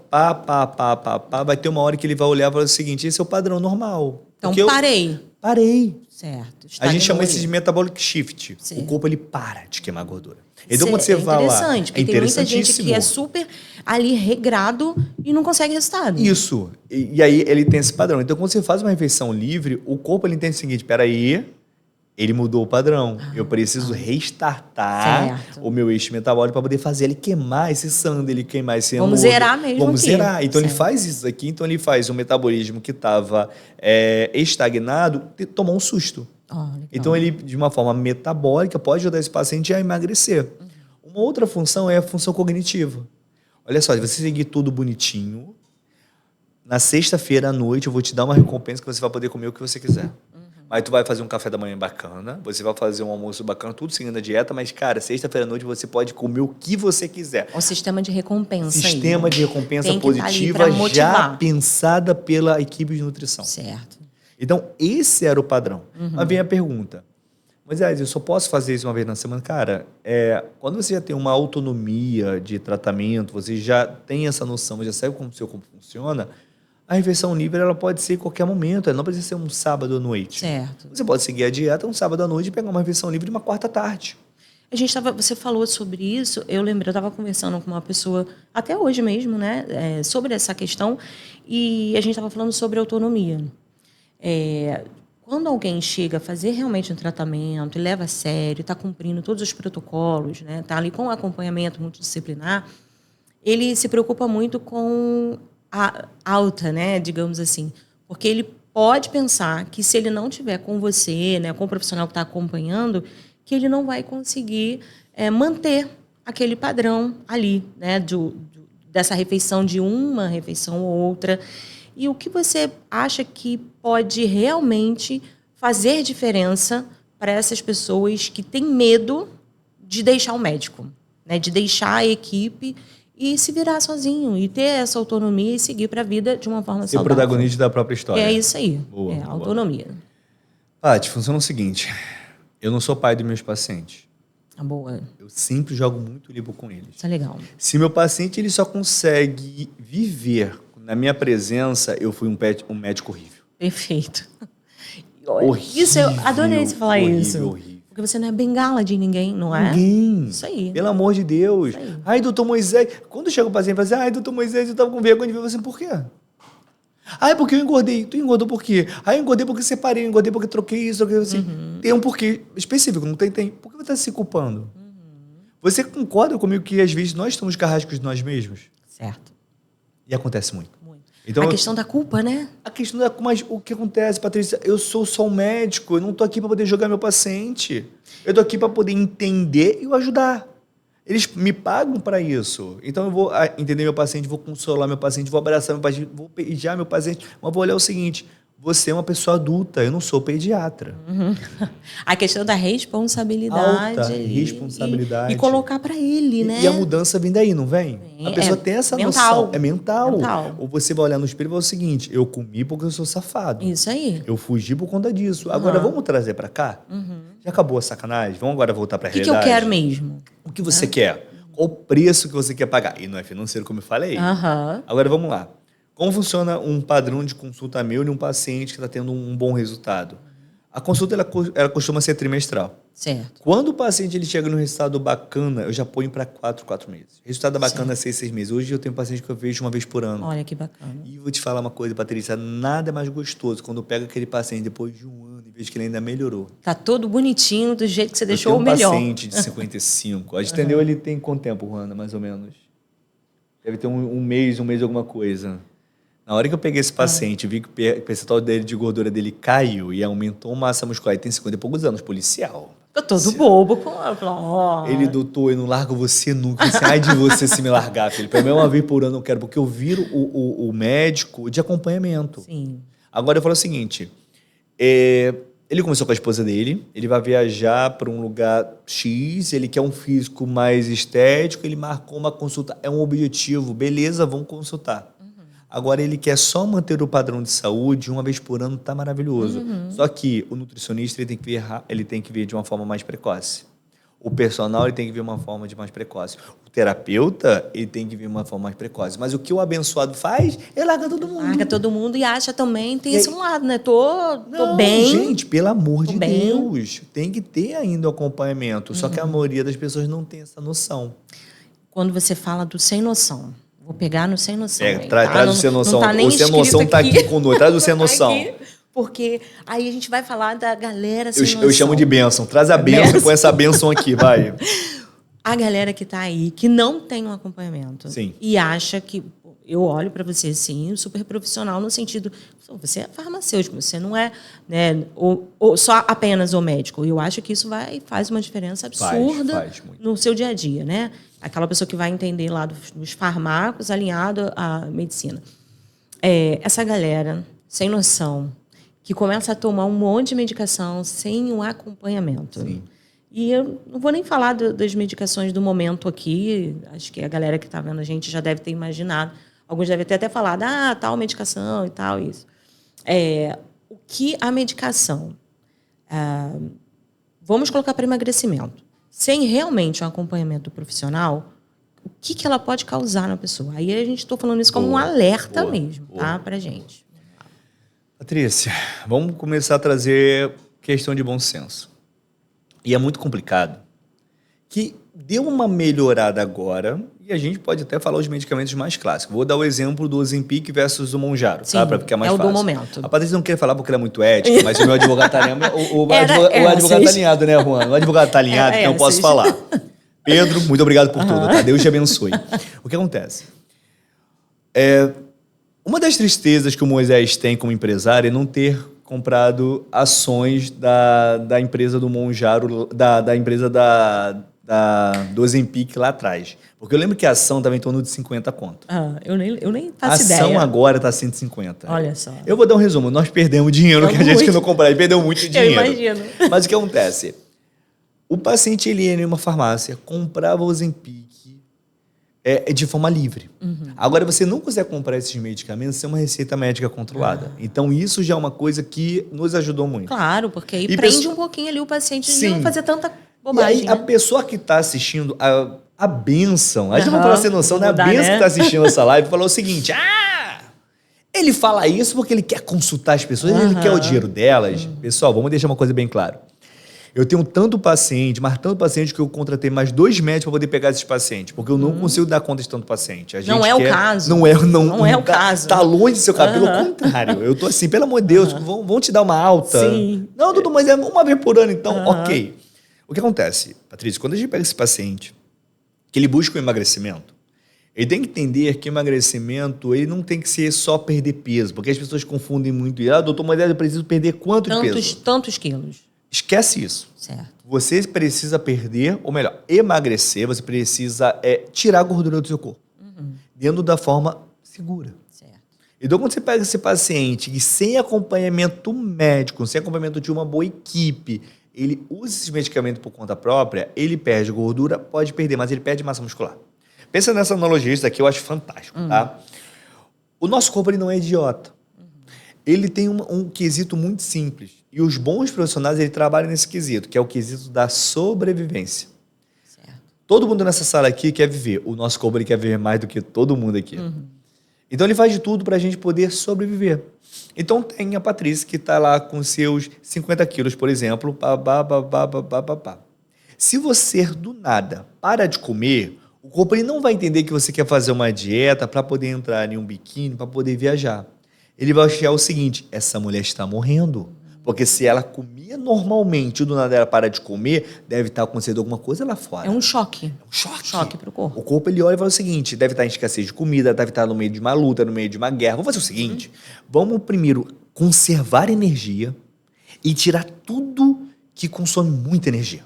vai ter uma hora que ele vai olhar e falar o seguinte, esse é o padrão normal. Então, Porque parei. Certo. A gente chama Estagnou isso de ali. metabolic shift. Certo. O corpo, ele para de queimar gordura. Então, quando você É vai lá... interessante, porque tem muita gente que é interessantíssimo. super ali regrado e não consegue resultado. Isso. E aí ele tem esse padrão. Então, quando você faz uma refeição livre, o corpo ele entende o seguinte, peraí, ele mudou o padrão. Eu preciso restartar Certo. o meu eixo metabólico para poder fazer ele queimar esse sangue, ele queimar esse Vamos hemorro. zerar mesmo Vamos aqui. zerar. Então, ele Certo. faz isso aqui. Então, ele faz um metabolismo que estava estagnado, tomou um susto. Legal. Então, ele, de uma forma metabólica, pode ajudar esse paciente a emagrecer. Uma outra função é a função cognitiva. Olha só, se você seguir tudo bonitinho, na sexta-feira à noite eu vou te dar uma recompensa que você vai poder comer o que você quiser. Mas tu vai fazer um café da manhã bacana, você vai fazer um almoço bacana, tudo seguindo a dieta, mas, cara, sexta-feira à noite você pode comer o que você quiser. O sistema de recompensa Sistema aí, de recompensa tem que tá ali positiva pra já motivar. pensada pela equipe de nutrição. Certo. Então, esse era o padrão. Mas vem a pergunta. Moisés, eu só posso fazer isso uma vez na semana? Cara, quando você já tem uma autonomia de tratamento, você já tem essa noção, já sabe como o seu corpo funciona, a refeição livre ela pode ser em qualquer momento, ela não precisa ser um sábado à noite. Certo. Você pode seguir a dieta um sábado à noite e pegar uma refeição livre uma quarta à tarde. Você falou sobre isso, eu lembrei, eu estava conversando com uma pessoa, até hoje mesmo, né, sobre essa questão, e a gente estava falando sobre autonomia. Quando alguém chega a fazer realmente um tratamento, e leva a sério, está cumprindo todos os protocolos, né, está ali com acompanhamento multidisciplinar, ele se preocupa muito com a alta, né, digamos assim, porque ele pode pensar que se ele não tiver com você, né, com o profissional que está acompanhando, que ele não vai conseguir manter aquele padrão ali, né, dessa refeição de uma refeição ou outra. E o que você acha que pode realmente fazer diferença para essas pessoas que têm medo de deixar o médico, né, de deixar a equipe e se virar sozinho, e ter essa autonomia e seguir para a vida de uma forma Ser saudável? protagonista da própria história. É isso aí. Boa, boa. Autonomia. Paty, funciona o seguinte, eu não sou pai dos meus pacientes. Boa. Eu sempre jogo muito limpo com eles. Isso é legal. Se meu paciente ele só consegue viver na minha presença, eu fui um médico horrível. Perfeito. Horrível, Isso, eu adorei você falar horrível, isso. horrível. Porque você não é bengala de ninguém, não é? Ninguém. Isso aí. Pelo amor de Deus. Isso aí. Ai, doutor Moisés. Quando chega o paciente e fala assim, ai, doutor Moisés, eu tava com vergonha de ver você. Por quê? Ai, porque eu engordei. Tu engordou por quê? Ai, eu engordei porque separei, eu engordei porque troquei isso, troquei assim. Tem um porquê específico, não tem? Tem. Por que você está se culpando? Você concorda comigo que às vezes nós estamos carrascos de nós mesmos? Certo. E acontece muito. Muito. Então, A questão da culpa, né? A questão da... Mas o que acontece, Patrícia? Eu sou só um médico, eu não tô aqui para poder jogar meu paciente. Eu tô aqui para poder entender e o ajudar. Eles me pagam para isso. Então eu vou entender meu paciente, vou consolar meu paciente, vou abraçar meu paciente, vou beijar meu paciente, mas vou olhar o seguinte, você é uma pessoa adulta, eu não sou pediatra. A questão da responsabilidade. Alta ali, responsabilidade. E colocar para ele, né? E a mudança vem daí, não vem? Vem. A pessoa tem essa mental. noção. É mental. Mental. Ou você vai olhar no espelho e falar o seguinte, eu comi porque eu sou safado. Isso aí. Eu fugi por conta disso. Agora, vamos trazer para cá? Já acabou a sacanagem? Vamos agora voltar para a O que realidade? eu quero mesmo? O que você quer? Qual o preço que você quer pagar? E não é financeiro, como eu falei. Aham. Agora, vamos lá. Como funciona um padrão de consulta meu de um paciente que está tendo um bom resultado? A consulta ela costuma ser trimestral. Certo. Quando o paciente ele chega no resultado bacana, eu já ponho para 4 meses. Resultado bacana é 6 meses. Hoje eu tenho paciente que eu vejo uma vez por ano. Olha que bacana. E vou te falar uma coisa, Patrícia, nada é mais gostoso quando eu pego aquele paciente depois de um ano e vejo que ele ainda melhorou. Tá todo bonitinho, do jeito que você deixou eu o tenho melhor. paciente de 55. A gente entendeu, ele tem quanto tempo, Juana, mais ou menos? Deve ter um mês alguma coisa. Na hora que eu peguei esse paciente, vi que o percentual dele de gordura dele caiu e aumentou a massa muscular. Ele tem 50 e poucos anos, policial. Ficou todo bobo. Com... Ele, doutor, eu não largo você nunca. Assim, ai de você se me largar, filho. Pelo menos uma vez por ano eu quero, porque eu viro o médico de acompanhamento. Sim. Agora eu falo o seguinte, ele começou com a esposa dele, ele vai viajar para um lugar X, ele quer um físico mais estético, ele marcou uma consulta, é um objetivo, beleza, vamos consultar. Agora ele quer só manter o padrão de saúde, uma vez por ano, tá maravilhoso. Só que o nutricionista ele tem que ver de uma forma mais precoce. O personal ele tem que vir uma forma de mais precoce. O terapeuta ele tem que vir uma forma mais precoce. Mas o que o abençoado faz, ele larga todo mundo. Larga todo mundo e acha também, tem esse lado, né? Não, Tô bem. gente, pelo amor de bem. Deus. Tem que ter ainda o acompanhamento. Só que a maioria das pessoas não tem essa noção. Quando você fala do sem noção, vou pegar no sem noção. Traz o sem noção. Não tá nem o sem noção tá aqui conosco. Traz o sem noção. Porque aí a gente vai falar da galera sem noção. Eu chamo de bênção. Traz a bênção e põe essa bênção aqui, vai. A galera que tá aí, que não tem um acompanhamento. Sim. E acha que... Eu olho para você, assim, super profissional, no sentido... Você é farmacêutico, você não é, né, ou só apenas o médico. Eu acho que isso faz uma diferença absurda faz muito. No seu dia a dia, né? Aquela pessoa que vai entender lá dos fármacos alinhado à medicina. Essa galera sem noção, que começa a tomar um monte de medicação sem um acompanhamento. Sim. E eu não vou nem falar das medicações do momento aqui. Acho que a galera que está vendo a gente já deve ter imaginado. Alguns devem ter até falado, tal medicação e tal, isso. O que a medicação... vamos colocar para emagrecimento. Sem realmente um acompanhamento profissional, o que ela pode causar na pessoa? Aí a gente está falando isso como um alerta mesmo, tá? Para gente. Patrícia, vamos começar a trazer questão de bom senso. E é muito complicado. Que deu uma melhorada agora, e a gente pode até falar os medicamentos mais clássicos. Vou dar o exemplo do Ozempic versus o Monjaro, tá? Para ficar mais fácil. É o do momento. A Patrícia não quer falar porque ela é muito ética, mas o meu advogado está alinhado. O advogado está alinhado, né, Juan? O advogado está alinhado, então eu posso falar. Pedro, muito obrigado por tudo, tá? Deus te abençoe. O que acontece? Uma das tristezas que o Moisés tem como empresário é não ter comprado ações da empresa do Monjaro, da empresa do Ozempic lá atrás. Porque eu lembro que a ação estava em torno de 50 conto. Eu nem faço ideia. A ação agora está 150. Olha só. Eu vou dar um resumo. Nós perdemos dinheiro, que a gente que não comprou. Ele perdeu muito dinheiro. Eu imagino. Mas o que acontece? O paciente ele ia em uma farmácia, comprava o Ozempic de forma livre. Agora, você não consegue comprar esses medicamentos sem uma receita médica controlada. Então, isso já é uma coisa que nos ajudou muito. Claro, porque aí prende um pouquinho ali o paciente de não fazer tanta bobagem. E aí, a pessoa que está assistindo, a bênção, a gente não fala sem noção, né? A bênção que está assistindo essa live falou o seguinte, ele fala isso porque ele quer consultar as pessoas, ele quer o dinheiro delas. Pessoal, vamos deixar uma coisa bem clara. Eu tenho tanto paciente, mas tanto paciente que eu contratei mais 2 médicos para poder pegar esses pacientes, porque eu não consigo dar conta de tanto paciente. Não é o caso. Não é o caso. Está longe de ser o caso. Pelo contrário, eu tô assim, pelo amor de Deus, vão te dar uma alta. Sim. Não, Dudu, mas é uma vez por ano, então, ok. O que acontece, Patrícia, quando a gente pega esse paciente, que ele busca o emagrecimento, ele tem que entender que o emagrecimento ele não tem que ser só perder peso, porque as pessoas confundem muito. Doutor, mas eu preciso perder quanto de peso? Tantos quilos. Esquece isso. Certo. Você precisa perder, ou melhor, emagrecer, você precisa tirar a gordura do seu corpo. Dentro da forma segura. Certo. Então, quando você pega esse paciente e sem acompanhamento médico, sem acompanhamento de uma boa equipe, ele usa esses medicamentos por conta própria, ele perde gordura, pode perder, mas ele perde massa muscular. Pensa nessa analogia, isso daqui eu acho fantástico, tá? O nosso corpo ele não é idiota. Ele tem um quesito muito simples. E os bons profissionais, ele trabalham nesse quesito, que é o quesito da sobrevivência. Certo. Todo mundo nessa sala aqui quer viver. O nosso corpo ele quer viver mais do que todo mundo aqui. Então, ele faz de tudo para a gente poder sobreviver. Então, tem a Patrícia, que está lá com seus 50 quilos, por exemplo. Se você, do nada, para de comer, o corpo ele não vai entender que você quer fazer uma dieta para poder entrar em um biquíni, para poder viajar. Ele vai achar o seguinte, essa mulher está morrendo. Porque se ela comia normalmente e do nada ela para de comer, deve estar acontecendo alguma coisa lá fora. É um choque. É um choque. Choque para o corpo. O corpo ele olha e fala o seguinte, deve estar em escassez de comida, deve estar no meio de uma luta, no meio de uma guerra. Vamos fazer o seguinte, vamos primeiro conservar energia e tirar tudo que consome muita energia.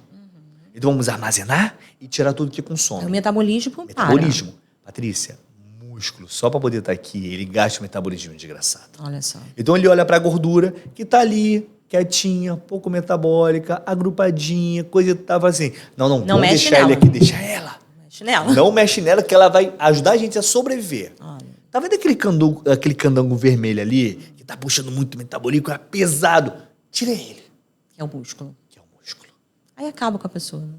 Então vamos armazenar e tirar tudo que consome. O metabolismo Metabolismo. Patrícia, músculo, só para poder estar aqui, ele gasta o metabolismo desgraçado. Olha só. Então ele olha para a gordura que está ali, quietinha, pouco metabólica, agrupadinha, coisa que tava assim. Não vamos deixar ele aqui, deixa ela. Mexe nela. Não mexe nela, que ela vai ajudar a gente a sobreviver. Olha. Tá vendo aquele candango vermelho ali, que tá puxando muito metabolismo, é pesado? Tira ele. Que é o músculo. Que é o músculo. Aí acaba com a pessoa. Né?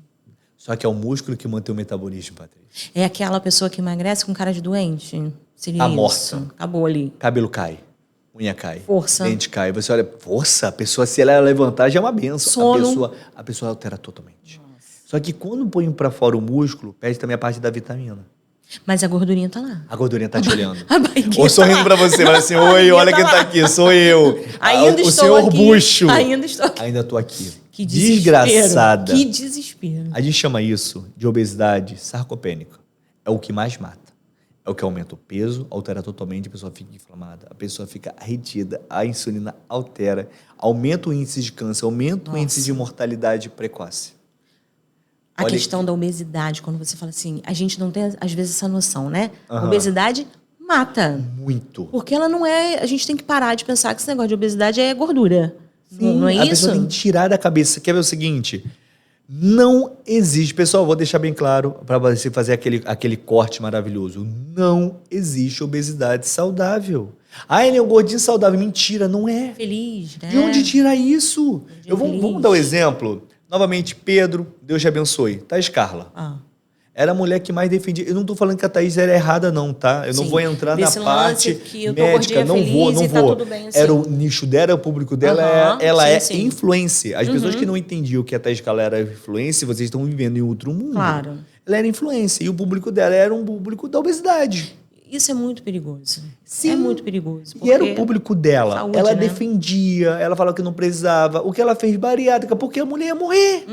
Só que é o músculo que mantém o metabolismo, Patrícia. É aquela pessoa que emagrece com cara de doente? Seria Tá isso? morta. Acabou ali. Cabelo cai, unha cai, Força. dente cai. Você olha, força, a pessoa, se ela levantar, já é uma benção. Sono. A pessoa altera totalmente. Nossa. Só que quando põe pra fora o músculo, perde também a parte da vitamina. Mas a gordurinha tá lá. A gordurinha tá te olhando. A barriguinha Ou sorrindo tá pra você, fala assim, oi, olha quem tá aqui, sou eu. Ainda o estou senhor aqui. bucho. Ainda estou aqui. Ainda tô aqui. Que desespero. Desgraçada. Que desespero. A gente chama isso de obesidade sarcopênica. É o que mais mata. É o que aumenta o peso, altera totalmente, a pessoa fica inflamada, a pessoa fica retida, a insulina altera, aumenta o índice de câncer, aumenta o índice de mortalidade precoce. A Olha questão da obesidade, quando você fala assim, a gente não tem, às vezes, essa noção, né? Aham. Obesidade mata. Muito. Porque ela não é... A gente tem que parar de pensar que esse negócio de obesidade é gordura. Sim, não é a isso? pessoa tem que tirar da cabeça. Quer ver o seguinte? Não existe... Pessoal, vou deixar bem claro para você fazer aquele corte maravilhoso. Não existe obesidade saudável. Ah, ele é um gordinho saudável. Mentira, não é. Feliz, né? De onde tira isso? Vamos dar um exemplo. Novamente, Pedro, Deus te abençoe. Thaís Carla. Era a mulher que mais defendia. Eu não estou falando que a Thaís era errada, não, tá? Eu não vou entrar na parte que eu tô médica, não vou. Tá tudo bem, assim. Era o nicho dela, o público dela, ela é sim. influencer. As pessoas que não entendiam que a Thaís Carla era influencer, vocês estão vivendo em outro mundo. Claro. Ela era influencer e o público dela era um público da obesidade. Isso é muito perigoso. Sim. É muito perigoso. E era o público dela. Saúde, ela né? defendia, ela falava que não precisava. O que ela fez bariátrica, porque a mulher ia morrer.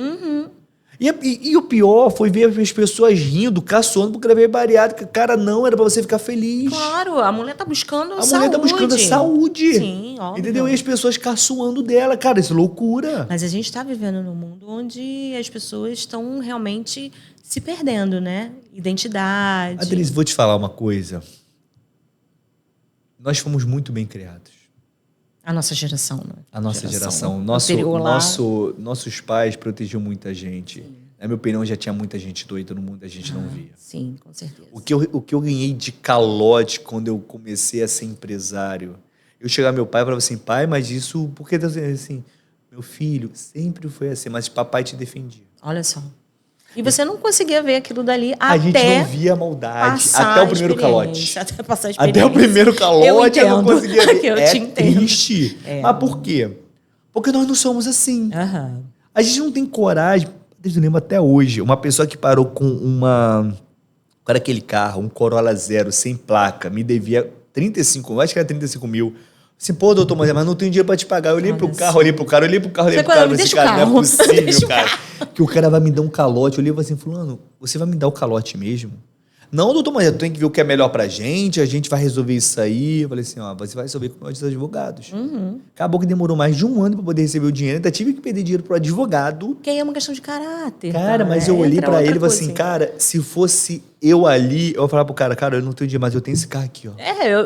E o pior foi ver as pessoas rindo, caçoando porque ela veio bariátrica. Cara, não, era pra você ficar feliz. Claro, a mulher tá buscando saúde. A mulher tá buscando a saúde. Sim, óbvio. Entendeu? E as pessoas caçoando dela. Cara, isso é loucura. Mas a gente tá vivendo num mundo onde as pessoas estão realmente se perdendo, né? Identidade. Adriles, vou te falar uma coisa. Nós fomos muito bem criados. A nossa geração, né? A nossa geração. Nossos pais protegiam muita gente. Sim. Na minha opinião, já tinha muita gente doida no mundo, a gente não via. Sim, com certeza. O que eu ganhei de calote quando eu comecei a ser empresário. Eu chegava meu pai e falava assim, pai, mas isso... Por que assim? Meu filho, sempre foi assim, mas papai te defendia. Olha só. E você não conseguia ver aquilo dali a até... gente não via a maldade. Até o primeiro calote. Até passar a experiência. Até o primeiro calote eu não conseguia ver. Eu te entendo. Triste. Mas por quê? Porque nós não somos assim. A gente não tem coragem. Eu lembro até hoje. Uma pessoa que parou com aquele carro, um Corolla Zero, sem placa, me devia 35, acho que era 35 mil. Assim, pô, doutor, mas não tenho dinheiro pra te pagar. Eu olhei pro carro, olhei pro cara. Esse cara não é possível, cara. Que o cara vai me dar um calote. Eu olhei e falei assim, fulano, você vai me dar o calote mesmo? Não, doutor, mas eu tenho que ver o que é melhor pra gente, a gente vai resolver isso aí. Eu falei assim, ó, você vai resolver com os advogados. Acabou que demorou mais de um ano pra poder receber o dinheiro, ainda tive que pedir dinheiro pro advogado. Porque aí é uma questão de caráter. Cara, mas eu olhei pra ele e falei assim, cara, se fosse eu ali, eu ia falar pro cara, eu não tenho dinheiro, mas eu tenho esse carro aqui, ó.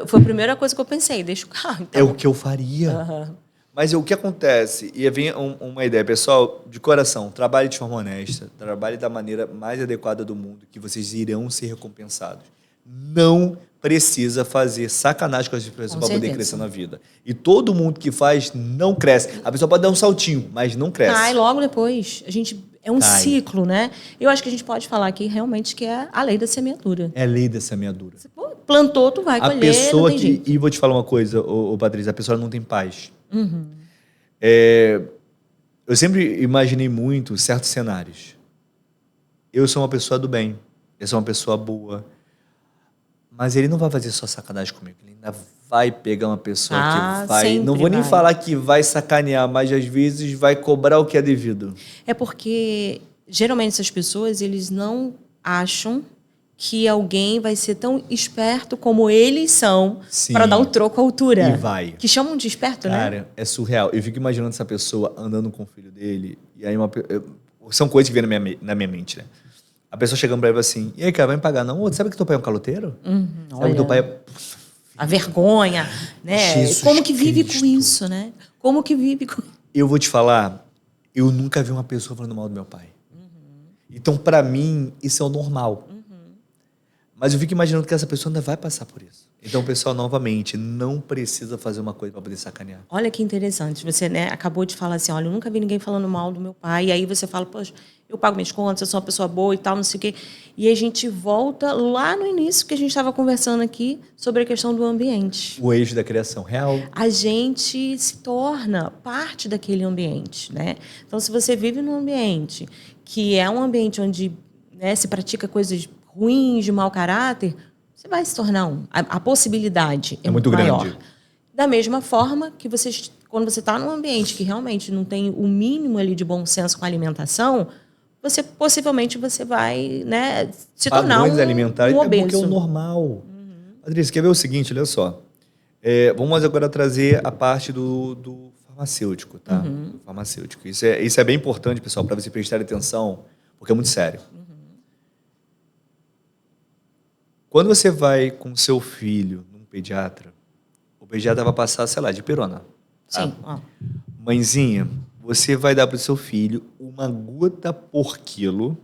Foi a primeira coisa que eu pensei, deixa o carro. Então. É o que eu faria. Mas o que acontece, e vem uma ideia, pessoal, de coração, trabalhe de forma honesta, trabalhe da maneira mais adequada do mundo, que vocês irão ser recompensados. Não precisa fazer sacanagem com as pessoas para poder crescer na vida. E todo mundo que faz não cresce. A pessoa pode dar um saltinho, mas não cresce. Cai logo depois. É um ciclo, né? Eu acho que a gente pode falar aqui realmente que é a lei da semeadura. É a lei da semeadura. Você plantou, tu vai colher, a pessoa não tem jeito. E vou te falar uma coisa, ô Patrícia, a pessoa não tem paz. Eu sempre imaginei muito certos cenários. Eu sou uma pessoa do bem, eu sou uma pessoa boa, mas ele não vai fazer só sacanagem comigo, ele ainda vai pegar uma pessoa que vai... Não vou nem falar que vai sacanear, mas às vezes vai cobrar o que é devido. É porque, geralmente, essas pessoas, eles não acham que alguém vai ser tão esperto como eles são para dar um troco à altura. E vai. Que chamam de esperto, cara, né? Cara, é surreal. Eu fico imaginando essa pessoa andando com o filho dele, e aí são coisas que vêm na minha mente, né? A pessoa chegando pra ele assim, e aí, cara, vai me pagar? Não, sabe que teu pai é um caloteiro? Sabe que teu pai é... A vergonha, né? Jesus como que vive Cristo. com isso, né? Como que vive com... Eu vou te falar, eu nunca vi uma pessoa falando mal do meu pai. Então, pra mim, isso é o normal. Mas eu fico imaginando que essa pessoa ainda vai passar por isso. Então, pessoal, novamente, não precisa fazer uma coisa para poder sacanear. Olha que interessante. Você, né, acabou de falar assim, olha, eu nunca vi ninguém falando mal do meu pai. E aí você fala, poxa, eu pago minhas contas, eu sou uma pessoa boa e tal, não sei o quê. E a gente volta lá no início que a gente estava conversando aqui sobre a questão do ambiente. O eixo da criação real. A gente se torna parte daquele ambiente, né? Então, se você vive num ambiente que é um ambiente onde, né, se pratica coisas ruins, de mau caráter, você vai se tornar um. A possibilidade é muito maior. Grande. Da mesma forma que quando você está num ambiente que realmente não tem o mínimo ali de bom senso com a alimentação, possivelmente você vai, né, se tornar Padrões alimentares um obeso. É porque é o normal. Patrícia, quer ver o seguinte? Olha só. Vamos agora trazer a parte do farmacêutico, tá? Do farmacêutico. Isso é bem importante, pessoal, para você prestar atenção, porque é muito sério. Quando você vai com seu filho num pediatra, o pediatra vai passar, sei lá, de pirona. Tá? Sim. Ó. Mãezinha, você vai dar para o seu filho uma gota por quilo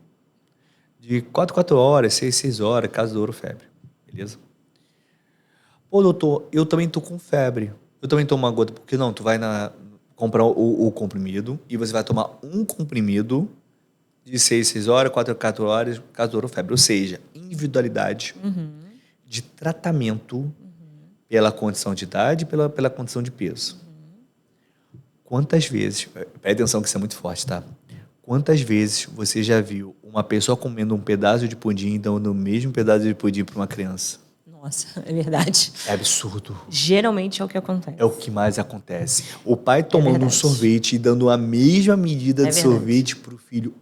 de 4 horas, 6 horas, caso do febre. Beleza? Pô, doutor, eu também tô com febre. Eu também tomo uma gota, porque não, tu vai comprar o comprimido e você vai tomar um comprimido de 6 horas, 4 horas, caso do febre. Ou seja, individualidade de tratamento pela condição de idade e pela condição de peso. Quantas vezes, presta atenção que isso é muito forte, tá? Quantas vezes você já viu uma pessoa comendo um pedaço de pudim e dando o mesmo pedaço de pudim para uma criança? Nossa, é verdade. É absurdo. Geralmente é o que acontece. É o que mais acontece. O pai tomando um sorvete e dando a mesma medida de sorvete para o filho.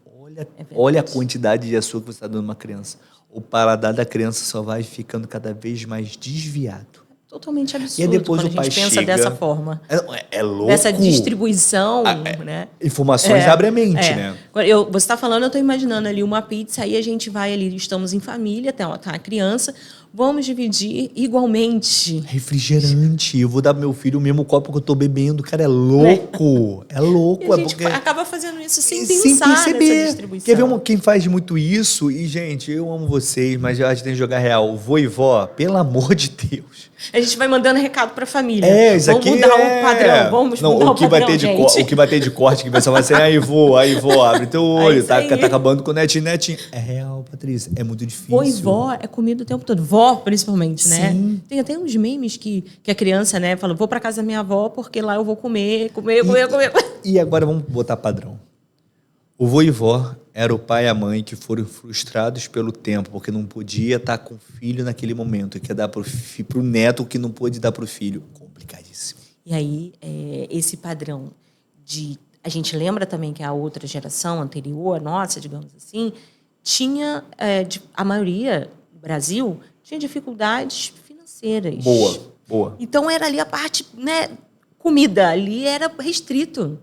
Olha a quantidade de açúcar que você está dando uma criança. O paladar da criança só vai ficando cada vez mais desviado. Totalmente absurdo. E depois quando o pai a gente pensa chega, dessa forma. É louco. Dessa distribuição, né? Informações abrem a mente, né? Você está falando, eu estou imaginando ali uma pizza, aí a gente vai ali, estamos em família, tá a criança, vamos dividir igualmente. Refrigerante. Eu vou dar pro meu filho o mesmo copo que eu tô bebendo. Cara, é louco. É louco. E a gente acaba fazendo isso sem pensar nessa distribuição. Quer ver quem faz muito isso? E, gente, eu amo vocês, mas a gente tem que jogar real. Vô e vó, pelo amor de Deus. A gente vai mandando recado pra família. Isso aqui vamos mudar o padrão, vamos mudar o padrão, gente. O que vai ter de corte, que o pessoal vai ser, aí, vô, abre teu olho, tá acabando com o netinho. É real, Patrícia, é muito difícil. Vô e vó é comida o tempo todo. Vó, principalmente, né? Sim. Tem até uns memes que a criança, né, fala, vou pra casa da minha avó porque lá eu vou comer. E agora vamos botar padrão. O vô e vó era o pai e a mãe que foram frustrados pelo tempo, porque não podia estar com o filho naquele momento, que ia dar pro neto o que não pôde dar pro filho. Complicadíssimo. E aí, esse padrão a gente lembra também que a outra geração anterior, a nossa, digamos assim, tinha, a maioria do Brasil, tinha dificuldades financeiras. Boa. Então, era ali a parte, né, comida, ali era restrito.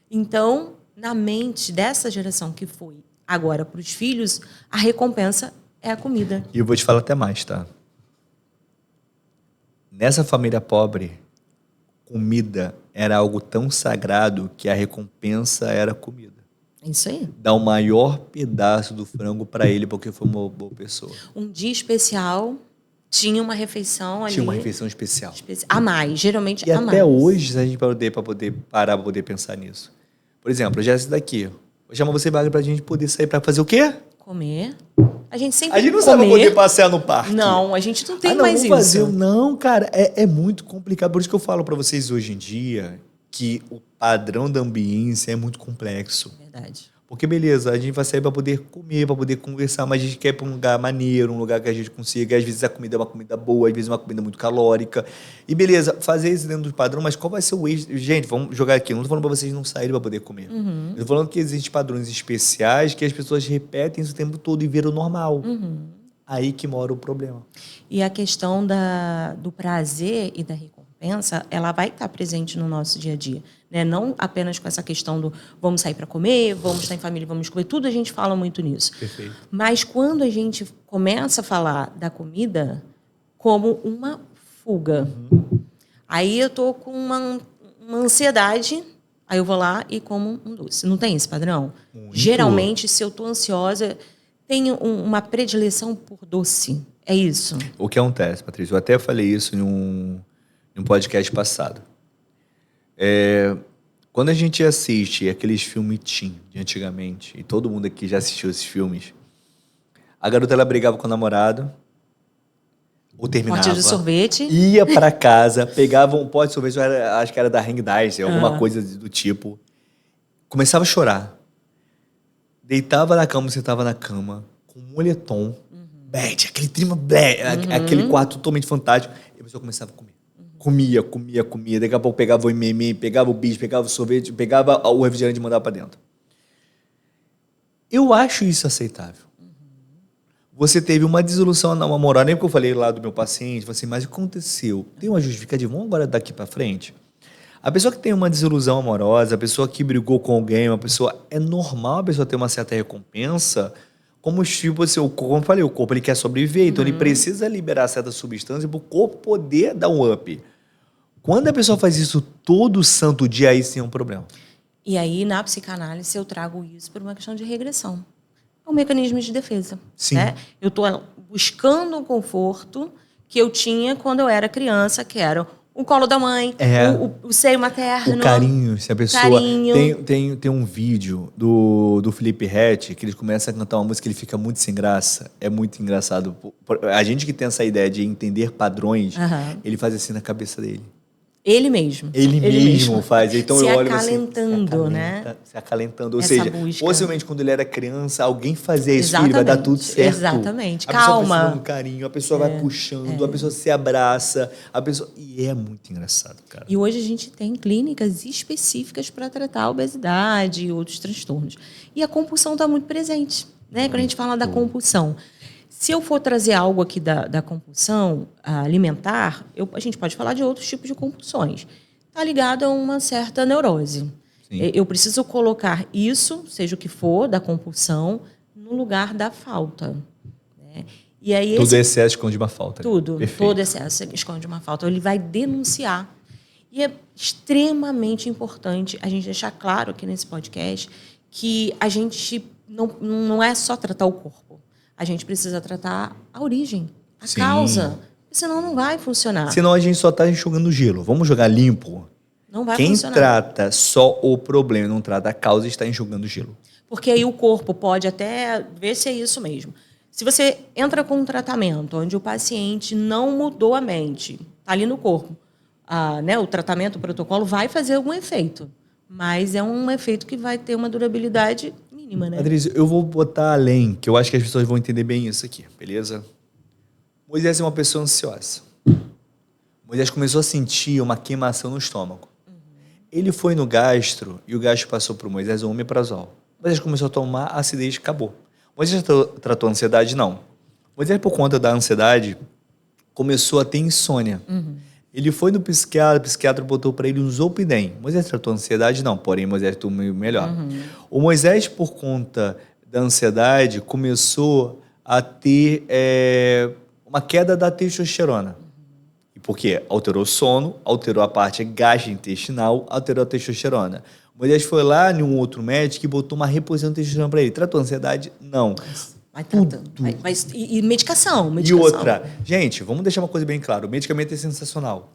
Então, na mente dessa geração que foi agora para os filhos, a recompensa é a comida. E eu vou te falar até mais, tá? Nessa família pobre, comida era algo tão sagrado que a recompensa era comida. É isso aí. Dá o maior pedaço do frango para ele, porque foi uma boa pessoa. Um dia especial, tinha uma refeição ali. Tinha uma refeição especial. A mais, geralmente e a mais. E até hoje, a gente para poder parar, para poder pensar nisso. Por exemplo, a Jéssica daqui. Vou chamar você, Wagner, para a gente poder sair para fazer o quê? Comer. A gente sempre A gente não sabe poder passear no parque. Não, a gente não tem mais isso. Não, cara, é muito complicado. Por isso que eu falo para vocês hoje em dia que o padrão da ambiência é muito complexo. Verdade. Porque, beleza, a gente vai sair para poder comer, para poder conversar, mas a gente quer ir para um lugar maneiro, um lugar que a gente consiga. Às vezes a comida é uma comida boa, às vezes uma comida muito calórica. E, beleza, fazer isso dentro do padrão, mas qual vai ser o eixo? Gente, vamos jogar aqui. Eu não estou falando para vocês não saírem para poder comer. Eu estou falando que existem padrões especiais que as pessoas repetem isso o tempo todo e viram normal. Aí que mora o problema. E a questão do prazer e da recompensa, ela vai estar presente no nosso dia a dia. Né? Não apenas com essa questão do vamos sair para comer, vamos estar em família, vamos comer. Tudo a gente fala muito nisso. Perfeito. Mas quando a gente começa a falar da comida como uma fuga, aí eu estou com uma ansiedade, aí eu vou lá e como um doce. Não tem esse padrão? Muito. Geralmente, se eu estou ansiosa, tenho uma predileção por doce. É isso? O que acontece, Patrícia? Eu até falei isso em um podcast passado. Quando a gente assiste aqueles filmes teen de antigamente, e todo mundo aqui já assistiu esses filmes, a garota ela brigava com o namorado, ou terminava, Pote de sorvete. ia para casa, pegava um pote de sorvete, acho que era da Hang Dice, alguma coisa do tipo, começava a chorar, deitava na cama, sentava na cama, com um moletom, bad, aquele clima bad, aquele quarto totalmente fantástico, e a pessoa começava a comer. Comia. Daqui a pouco pegava o M&M, pegava o bicho, pegava o sorvete, pegava o refrigerante e mandava pra dentro. Eu acho isso aceitável. Você teve uma desilusão amorosa, nem porque eu falei lá do meu paciente, falei assim, mas o que aconteceu? Tem uma justificativa, vamos agora daqui pra frente? A pessoa que tem uma desilusão amorosa, a pessoa que brigou com alguém, é normal a pessoa ter uma certa recompensa, como eu falei, o corpo ele quer sobreviver, então ele precisa liberar certa substância para o corpo poder dar um up. Quando a pessoa faz isso todo santo dia, aí sim é um problema. E aí, na psicanálise, eu trago isso por uma questão de regressão. É um mecanismo de defesa. Sim. Né? Eu estou buscando um conforto que eu tinha quando eu era criança, que era o colo da mãe, o seio materno. O carinho. Se a pessoa... Carinho. Tem um vídeo do Felipe Ret, que ele começa a cantar uma música, ele fica muito sem graça. É muito engraçado. A gente que tem essa ideia de entender padrões, ele faz assim na cabeça dele. Ele mesmo. Ele mesmo faz. Então se eu olho acalentando, assim, né? Se acalentando. Ou essa seja, busca. Possivelmente quando ele era criança, alguém fazia isso, filho, vai dar tudo certo. Exatamente. A Calma. pessoa precisa de um carinho, a pessoa vai puxando, a pessoa se abraça, E é muito engraçado, cara. E hoje a gente tem clínicas específicas para tratar a obesidade e outros transtornos. E a compulsão está muito presente, né? Quando a gente fala da compulsão. Se eu for trazer algo aqui da compulsão alimentar, a gente pode falar de outros tipos de compulsões. Está ligado a uma certa neurose. Sim. Eu preciso colocar isso, seja o que for, da compulsão, no lugar da falta. Né? E aí Todo excesso esconde uma falta. Tudo. Perfeito. Todo excesso esconde uma falta. Ele vai denunciar. E é extremamente importante a gente deixar claro aqui nesse podcast que a gente não é só tratar o corpo. A gente precisa tratar a origem, a causa. Senão não vai funcionar. Senão a gente só está enxugando gelo. Vamos jogar limpo. Não vai Quem funcionar. trata só o problema, não trata a causa, está enxugando gelo. Porque aí o corpo pode até ver se é isso mesmo. Se você entra com um tratamento onde o paciente não mudou a mente, está ali no corpo, né, o tratamento, o protocolo vai fazer algum efeito. Mas é um efeito que vai ter uma durabilidade mínima, né? Adriz, eu vou botar além, que eu acho que as pessoas vão entender bem isso aqui, beleza? Moisés é uma pessoa ansiosa. Moisés começou a sentir uma queimação no estômago. Ele foi no gastro e o gastro passou para o Moisés o omeprazol. Moisés começou a tomar, a acidez acabou. Moisés tratou a ansiedade? Não. Moisés, por conta da ansiedade, começou a ter insônia. Ele foi no psiquiatra, o psiquiatra botou para ele um Zolpidem. Moisés tratou a ansiedade? Não, porém Moisés tomou melhor. O Moisés, por conta da ansiedade, começou a ter uma queda da testosterona. Porque alterou o sono, alterou a parte gastrointestinal, alterou a testosterona. Moisés foi lá em um outro médico e botou uma reposição de testosterona para ele. Tratou a ansiedade? Não. Vai tratando. E medicação. E outra. Gente, vamos deixar uma coisa bem clara. O medicamento é sensacional.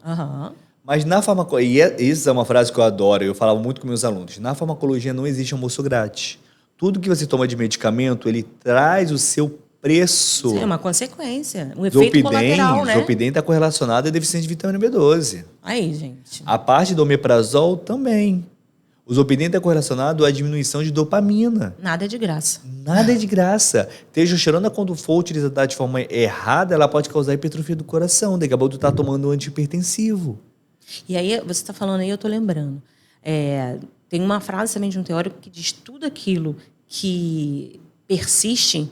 Mas na farmacologia, e essa é uma frase que eu adoro, eu falava muito com meus alunos, na farmacologia não existe almoço grátis. Tudo que você toma de medicamento, ele traz o seu preço. Sim, é uma consequência. Um efeito colateral, né? Zolpidem está correlacionado à deficiência de vitamina B12. Aí, gente. A parte do omeprazol também. O Zolpidem está correlacionado à diminuição de dopamina. Nada é de graça. Nada é de graça. Testosterona, quando for utilizada de forma errada, ela pode causar hipertrofia do coração. Daqui a pouco tu está tomando um antihipertensivo. E aí, você está falando aí, eu estou lembrando. Tem uma frase também de um teórico que diz tudo aquilo que persiste,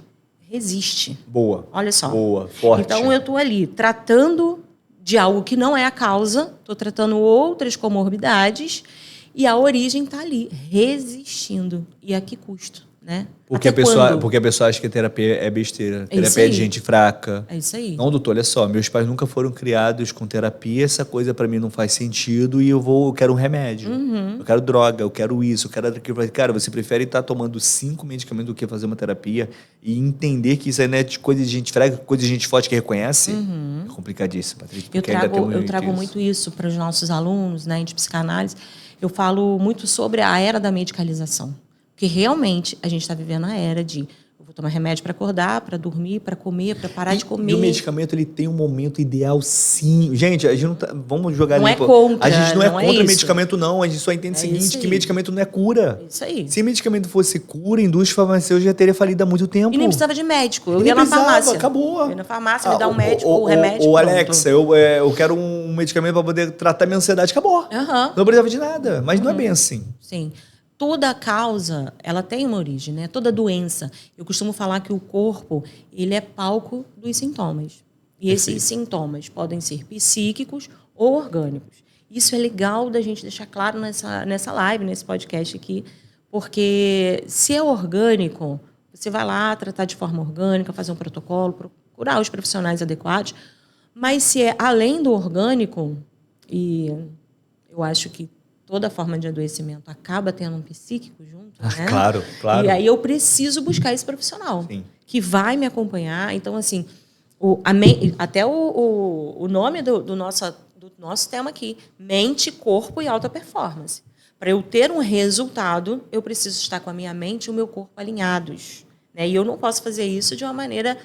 resiste. Boa. Olha só. Boa, forte. Então, eu estou ali tratando de algo que não é a causa, estou tratando outras comorbidades e a origem está ali, resistindo. E a que custo, né? Porque a pessoa acha que a terapia é besteira. Terapia é de gente fraca. É isso aí. Não, doutor, olha só, meus pais nunca foram criados com terapia, essa coisa pra mim não faz sentido e eu quero um remédio. Eu quero droga, eu quero isso, eu quero aquilo. Cara, você prefere estar tomando 5 medicamentos do que fazer uma terapia e entender que isso aí não é de coisa de gente fraca, coisa de gente forte que reconhece? É complicadíssimo, Patrícia. Eu trago muito isso para os nossos alunos, né, de psicanálise. eu falo muito sobre a era da medicalização. Porque realmente a gente está vivendo a era de eu vou tomar remédio para acordar, para dormir, para comer, para parar de comer. E o medicamento, ele tem um momento ideal, sim. Gente, a gente não tá, vamos jogar não limpo. É contra, a gente não é contra isso. medicamento, não. A gente só entende o seguinte, que medicamento não é cura. Isso aí. Se medicamento fosse cura, a indústria farmacêutica já teria falido há muito tempo. E nem precisava de médico. Eu ia na farmácia. Acabou. Eu ia na farmácia, me dá um médico, o remédio. Ou Alexa, eu quero um medicamento para poder tratar minha ansiedade. Acabou. Não precisava de nada. Mas não é bem assim. Sim. Toda causa, ela tem uma origem, né? Toda doença. Eu costumo falar que o corpo, ele é palco dos sintomas. E esses sintomas podem ser psíquicos ou orgânicos. Isso é legal da gente deixar claro nessa live, nesse podcast aqui, porque se é orgânico, você vai lá tratar de forma orgânica, fazer um protocolo, procurar os profissionais adequados. Mas se é além do orgânico, e eu acho que toda forma de adoecimento acaba tendo um psíquico junto, né? Claro, claro. E aí eu preciso buscar esse profissional que vai me acompanhar. Então, assim, até o nome do nosso tema aqui, mente, corpo e alta performance. Para eu ter um resultado, eu preciso estar com a minha mente e o meu corpo alinhados. Né? E eu não posso fazer isso de uma maneira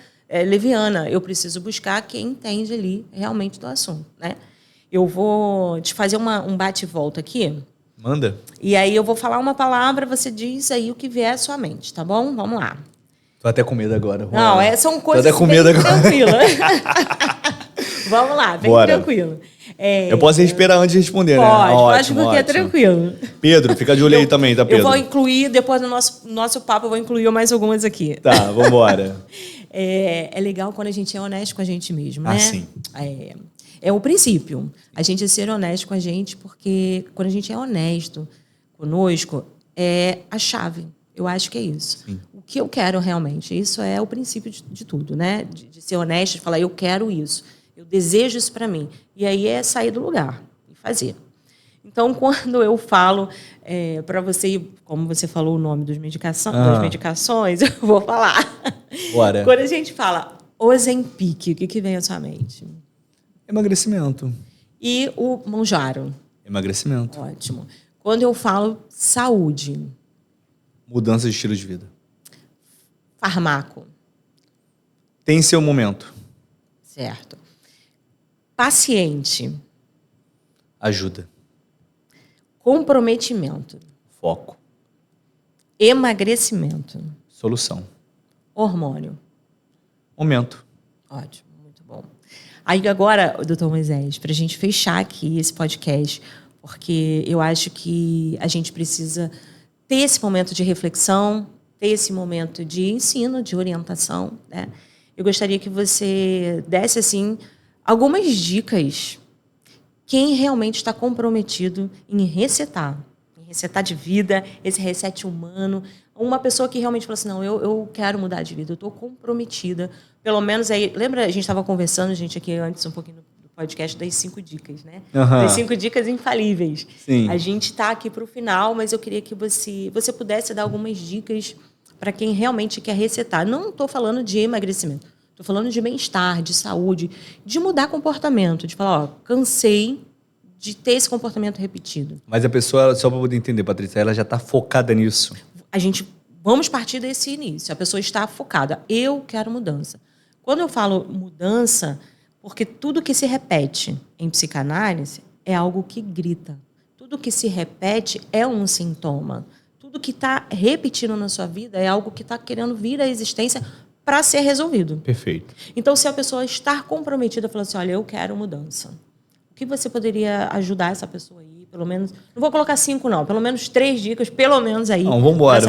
leviana. Eu preciso buscar quem entende ali realmente do assunto, né? Eu vou te fazer um bate-volta aqui. Manda. E aí eu vou falar uma palavra, você diz aí o que vier à sua mente, tá bom? Vamos lá. Tô até com medo agora. Não, são coisas bem tranquilas. Vamos lá, bem tranquilo. Eu posso respirar antes de responder, né? Pode, porque é tranquilo. Pedro, fica de olho aí também, tá, Pedro? Eu vou incluir, depois do nosso papo, eu vou incluir mais algumas aqui. Tá, vamos embora. É legal quando a gente é honesto com a gente mesmo, né? Sim. É o princípio. A gente ser honesto com a gente, porque quando a gente é honesto conosco, é a chave. Eu acho que é isso. Sim. O que eu quero realmente. Isso é o princípio de tudo, né? De ser honesto, de falar, eu quero isso. Eu desejo isso para mim. E aí é sair do lugar e fazer. Então, quando eu falo para você, como você falou o nome das medicações, eu vou falar. Bora. Quando a gente fala Ozempic, o que vem à sua mente? Emagrecimento. E o Mounjaro? Emagrecimento. Ótimo. Quando eu falo saúde? Mudança de estilo de vida. Farmaco? Tem seu momento. Certo. Paciente? Ajuda. Comprometimento? Foco. Emagrecimento? Solução. Hormônio? Momento. Ótimo, muito bom. Aí agora, doutor Moisés, para a gente fechar aqui esse podcast, porque eu acho que a gente precisa ter esse momento de reflexão, ter esse momento de ensino, de orientação, né? Eu gostaria que você desse, assim, algumas dicas. Quem realmente está comprometido em resetar de vida, esse reset humano, uma pessoa que realmente fala assim, não, eu quero mudar de vida, eu estou comprometida, pelo menos aí, lembra, a gente estava conversando, gente, aqui antes um pouquinho do podcast das 5 dicas, né? Das 5 dicas infalíveis. Sim. A gente está aqui para o final, mas eu queria que você pudesse dar algumas dicas para quem realmente quer resetar. Não estou falando de emagrecimento, estou falando de bem-estar, de saúde, de mudar comportamento, de falar, ó, cansei de ter esse comportamento repetido. Mas a pessoa, só para poder entender, Patrícia, ela já está focada nisso. Vamos partir desse início. A pessoa está focada. Eu quero mudança. Quando eu falo mudança, porque tudo que se repete em psicanálise é algo que grita. Tudo que se repete é um sintoma. Tudo que está repetindo na sua vida é algo que está querendo vir à existência para ser resolvido. Perfeito. Então, se a pessoa estar comprometida, falar assim, olha, eu quero mudança. O que você poderia ajudar essa pessoa aí? Pelo menos, não vou colocar 5 não, pelo menos 3 dicas, pelo menos aí. Não, vamos embora.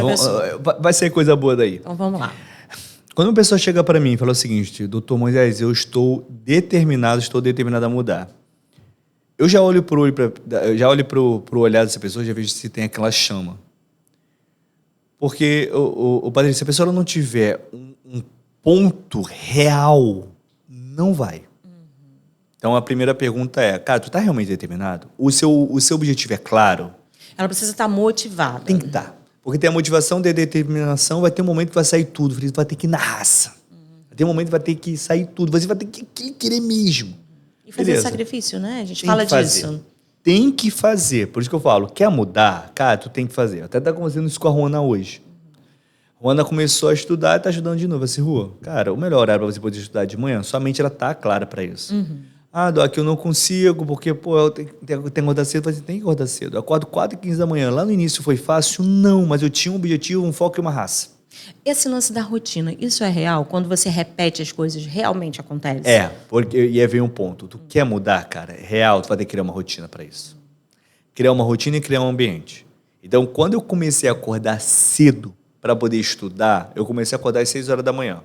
Vai sair coisa boa daí. Então, vamos lá. Quando uma pessoa chega para mim e fala o seguinte, doutor Moisés, eu estou determinado a mudar. Eu já olho pro olhar dessa pessoa, já vejo se tem aquela chama. Porque, Patrícia, se a pessoa não tiver um ponto real, não vai. Então, a primeira pergunta é, cara, tu tá realmente determinado? O seu objetivo é claro? Ela precisa estar motivada. Tem que estar. Porque tem a motivação de determinação, vai ter um momento que vai sair tudo. Vai ter que ir na raça. Vai ter um momento que vai ter que sair tudo. Você vai ter que querer mesmo. E fazer sacrifício, né? A gente fala disso. tem que fazer. Por isso que eu falo, quer mudar? Cara, tu tem que fazer. Até tá acontecendo isso com a Ruana hoje. A Ruana começou a estudar e tá ajudando de novo. Assim, Rua, cara, o melhor horário para você poder estudar de manhã, sua mente ela tá clara para isso. Ah, Doc, eu não consigo, porque, pô, eu tenho que acordar cedo. Você tem que acordar cedo. Eu acordo 4h15 da manhã. Lá no início foi fácil? Não, mas eu tinha um objetivo, um foco e uma raça. Esse lance da rotina, isso é real? Quando você repete as coisas, realmente acontece? Porque e aí vem um ponto. Tu quer mudar, cara, é real, tu vai ter que criar uma rotina para isso. Criar uma rotina e criar um ambiente. Então, quando eu comecei a acordar cedo para poder estudar, eu comecei a acordar às 6 horas da manhã.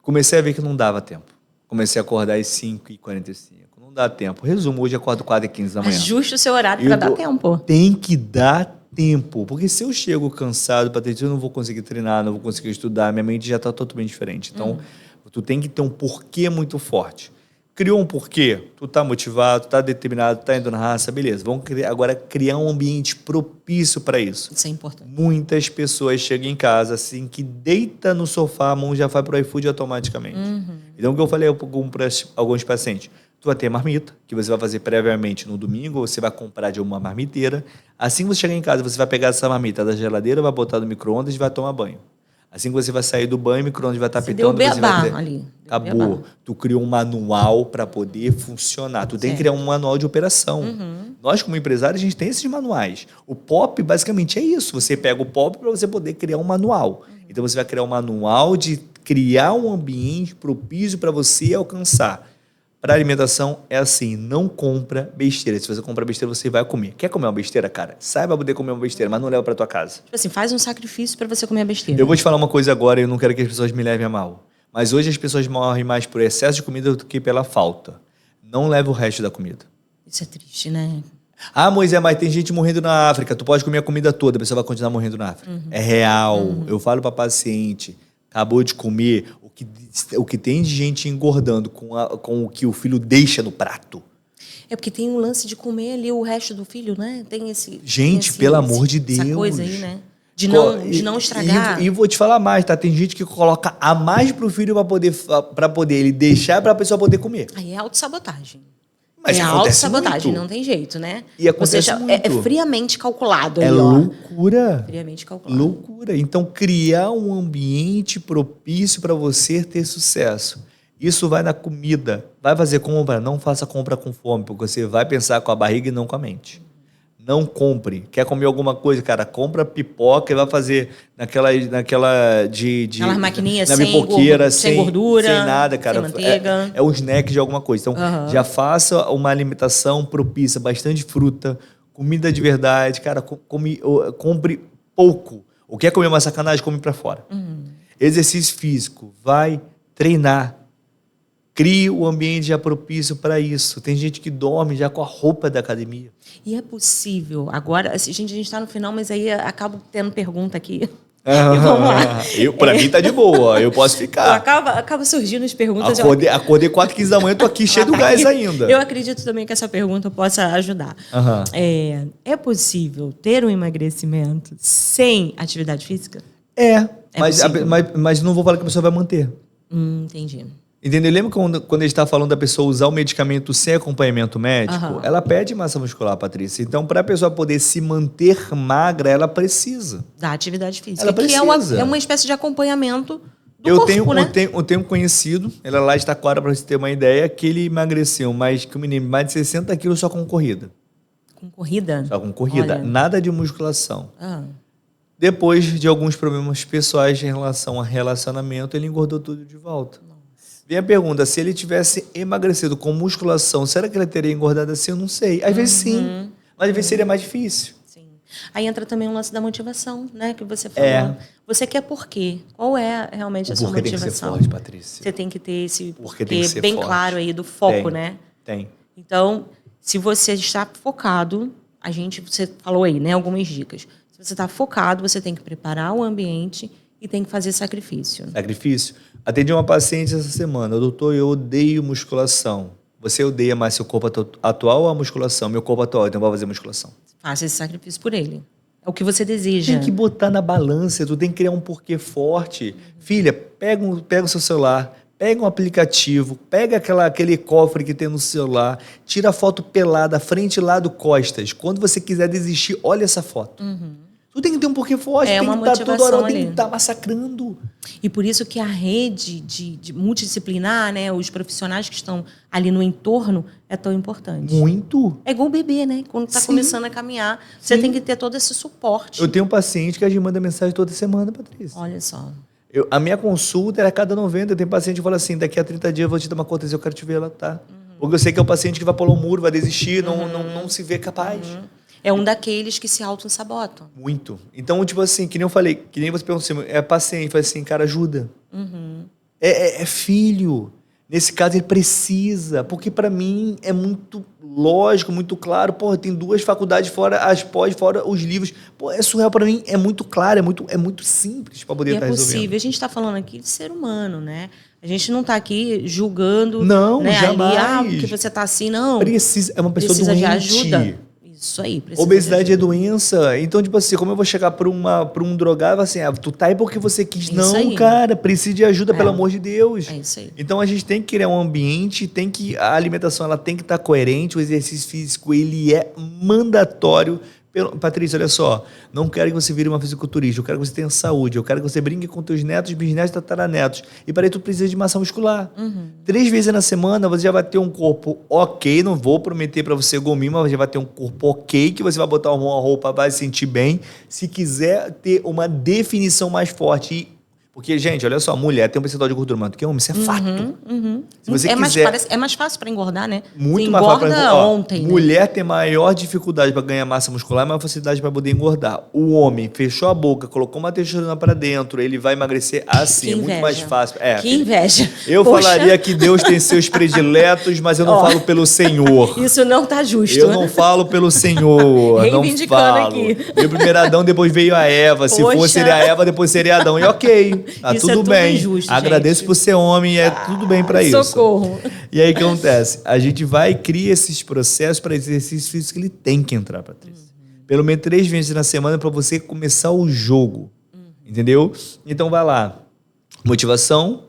Comecei a ver que não dava tempo. Comecei a acordar às 5h45. Não dá tempo. Resumo, hoje eu acordo 4h15 da manhã. Ajuste o seu horário para dar tempo. Tem que dar tempo. Porque se eu chego cansado, Patrícia, eu não vou conseguir treinar, não vou conseguir estudar, minha mente já está totalmente diferente. Então, tu tem que ter um porquê muito forte. Criou um porquê, tu tá motivado, tá determinado, tá indo na raça, beleza. Vamos agora criar um ambiente propício para isso. Isso é importante. Muitas pessoas chegam em casa assim que deita no sofá, a mão já vai pro iFood automaticamente. Então, o que eu falei para alguns pacientes, tu vai ter marmita, que você vai fazer previamente no domingo, ou você vai comprar de uma marmiteira. Assim que você chegar em casa, você vai pegar essa marmita da geladeira, vai botar no micro-ondas e vai tomar banho. Assim que você vai sair do banho, o micro-ondas vai estar pitando. Deu beabá ali. Acabou. Tu criou um manual para poder funcionar. Tu tem que criar um manual de operação. Nós, como empresários, a gente tem esses manuais. O POP, basicamente, é isso. Você pega o POP para você poder criar um manual. Então, você vai criar um manual de criar um ambiente propício para você alcançar. Para alimentação é assim, não compra besteira. Se você comprar besteira, você vai comer. Quer comer uma besteira, cara? Saiba poder comer uma besteira, mas não leva para tua casa. Tipo assim, faz um sacrifício para você comer a besteira. Eu vou te falar uma coisa agora e eu não quero que as pessoas me levem a mal. Mas hoje as pessoas morrem mais por excesso de comida do que pela falta. Não leva o resto da comida. Isso é triste, né? Ah, Moisés, mas tem gente morrendo na África. Tu pode comer a comida toda, a pessoa vai continuar morrendo na África. É real. Eu falo para paciente, acabou de comer, o que tem de gente engordando com o que o filho deixa no prato. É porque tem um lance de comer ali o resto do filho, né? Tem esse... Gente, pelo amor de Deus. Essa coisa aí, né? De não estragar. E vou te falar mais, tá? Tem gente que coloca a mais pro filho para poder ele deixar para a pessoa poder comer. Aí é autossabotagem. Mas é acontece autossabotagem, muito. Não tem jeito, né? E acontece muito. muito. É friamente calculado. É ali, loucura. Friamente calculado. Loucura. Então, criar um ambiente propício para você ter sucesso. Isso vai na comida. Vai fazer compra, não faça compra com fome, porque você vai pensar com a barriga e não com a mente. Não compre. Quer comer alguma coisa, cara? Compra pipoca e vai fazer naquelas maquininhas na sem pipoqueira, sem gordura, sem nada, cara. sem manteiga. É um snack de alguma coisa. Então, já faça uma alimentação propícia, bastante fruta, comida de verdade, cara. Compre pouco. Ou quer comer uma sacanagem, come pra fora. Exercício físico, vai treinar. Crie o ambiente já propício para isso. Tem gente que dorme já com a roupa da academia. E é possível. Agora, assim, gente, a gente está no final, mas aí acabo tendo pergunta aqui. Vamos lá. Para mim tá de boa, eu posso ficar. Acaba surgindo as perguntas. Acordei 4h15 da manhã, tô aqui cheio do gás ainda. Eu acredito também que essa pergunta possa ajudar. É possível ter um emagrecimento sem atividade física? Mas não vou falar que a pessoa vai manter. Entendi. Entendeu? Lembra quando a gente está falando da pessoa usar o medicamento sem acompanhamento médico? Ela perde massa muscular, Patrícia. Então, para a pessoa poder se manter magra, ela precisa da atividade física. Ela precisa. É uma espécie de acompanhamento do corpo, né? Eu tenho um conhecido, ele é lá de Taquara, para você ter uma ideia, que ele emagreceu mais de 60 quilos só com corrida. Com corrida? Só com corrida. Olha. Nada de musculação. Depois de alguns problemas pessoais em relação a relacionamento, ele engordou tudo de volta. Vem a pergunta, se ele tivesse emagrecido com musculação, será que ele teria engordado assim? Eu não sei. Às vezes sim, mas às vezes seria mais difícil. Sim. Aí entra também o lance da motivação, né? Que você falou. Você quer por quê? Qual é realmente a sua motivação? Tem que ser forte, Patrícia. Você tem que ter esse porquê bem forte. Claro aí do foco, né? Tem. Então, se você está focado, você falou aí, né? Algumas dicas. Se você está focado, você tem que preparar o ambiente e tem que fazer sacrifício. Sacrifício? Atendi uma paciente essa semana. Doutor, eu odeio musculação. Você odeia mais seu corpo atual ou a musculação? Meu corpo atual, então vou fazer musculação. Faça esse sacrifício por ele. É o que você deseja. Tem que botar na balança, tu tem que criar um porquê forte. Filha, pega o seu celular, pega um aplicativo, pega aquele cofre que tem no celular, tira a foto pelada, frente, lado, costas. Quando você quiser desistir, olha essa foto. Tu tem que ter um porquê forte, tem que estar toda hora, tem que estar massacrando. E por isso que a rede de multidisciplinar, né, os profissionais que estão ali no entorno, é tão importante. Muito. É igual o bebê, né? Quando está começando a caminhar, você tem que ter todo esse suporte. Eu tenho um paciente que a gente manda mensagem toda semana, Patrícia. Olha só. A minha consulta era a cada 90. Eu tenho paciente que fala assim, daqui a 30 dias eu vou te dar uma cortesia, eu quero te ver lá, tá? Porque eu sei que é o paciente que vai pular o muro, vai desistir, não se vê capaz. É um daqueles que se auto-sabotam. Muito. Então, tipo assim, que nem eu falei, que nem você perguntou assim, é paciente, fala assim, cara, ajuda. É filho. Nesse caso, ele precisa, porque para mim é muito lógico, muito claro. Porra, tem 2 faculdades fora as pós, fora os livros. Pô, é surreal para mim, é muito claro, é muito simples para poder estar resolvendo. É possível. A gente está falando aqui de ser humano, né? A gente não está aqui julgando. Não, né, jamais. Ali, porque você está assim, não. Precisa, é uma pessoa precisa doente. De ajuda. Isso aí, precisa. Obesidade é doença. Então, tipo assim, como eu vou chegar para um drogado assim, tu tá aí porque você quis. Isso não, aí. cara, precisa de ajuda, pelo amor de Deus. É isso aí. Então, a gente tem que criar um ambiente, a alimentação ela tem que estar coerente, o exercício físico ele é mandatório. Patrícia, olha só, não quero que você vire uma fisiculturista, eu quero que você tenha saúde, eu quero que você brinque com teus netos, bisnetos e tataranetos. E para isso, tu precisa de massa muscular. 3 vezes na semana, você já vai ter um corpo ok, não vou prometer para você gominho, mas você já vai ter um corpo ok, que você vai botar uma roupa, vai se sentir bem. Se quiser ter uma definição mais forte porque, gente, olha só, mulher tem um percentual de gordura maior do que homem, isso é fato. Se você quiser... é mais fácil para engordar, né? Muito você mais fácil para engordar. ontem. Mulher tem maior dificuldade para ganhar massa muscular e maior facilidade para poder engordar. O homem fechou a boca, colocou uma testosterona para dentro, ele vai emagrecer assim, é muito mais fácil. Que inveja. Eu falaria que Deus tem seus prediletos, mas eu não falo pelo Senhor. Isso não tá justo. Eu não falo pelo Senhor. Reivindicando não falo. Aqui. Veio primeiro Adão, depois veio a Eva. Se fosse seria a Eva, depois seria Adão. E ok, tá isso tudo bem. Injusto, agradeço gente. por ser homem, tudo bem para isso. Socorro. E aí o que acontece? A gente vai criar esses processos para exercício físico que ele tem que entrar, Patrícia. Pelo menos 3 vezes na semana para você começar o jogo. Entendeu? Então vai lá. Motivação,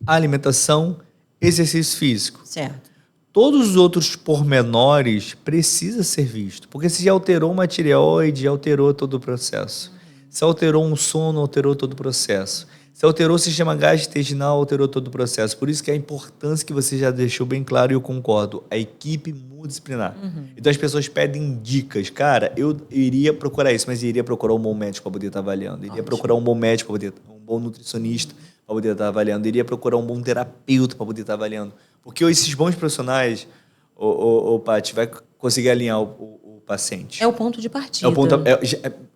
alimentação, exercício físico. Certo. Todos os outros pormenores precisam ser vistos. Porque se já alterou uma tireoide, já alterou todo o processo. Se alterou um sono, alterou todo o processo. Se alterou o sistema gastrointestinal, alterou todo o processo. Por isso que a importância que você já deixou bem claro, e eu concordo, a equipe multidisciplinar. Então as pessoas pedem dicas. Cara, eu iria procurar isso, mas iria procurar um bom médico para poder estar avaliando. Iria procurar um bom médico para poder, um bom nutricionista para poder estar avaliando. Iria procurar um bom terapeuta para poder estar avaliando. Porque esses bons profissionais, Paty, vai conseguir alinhar o paciente. É o ponto de partida.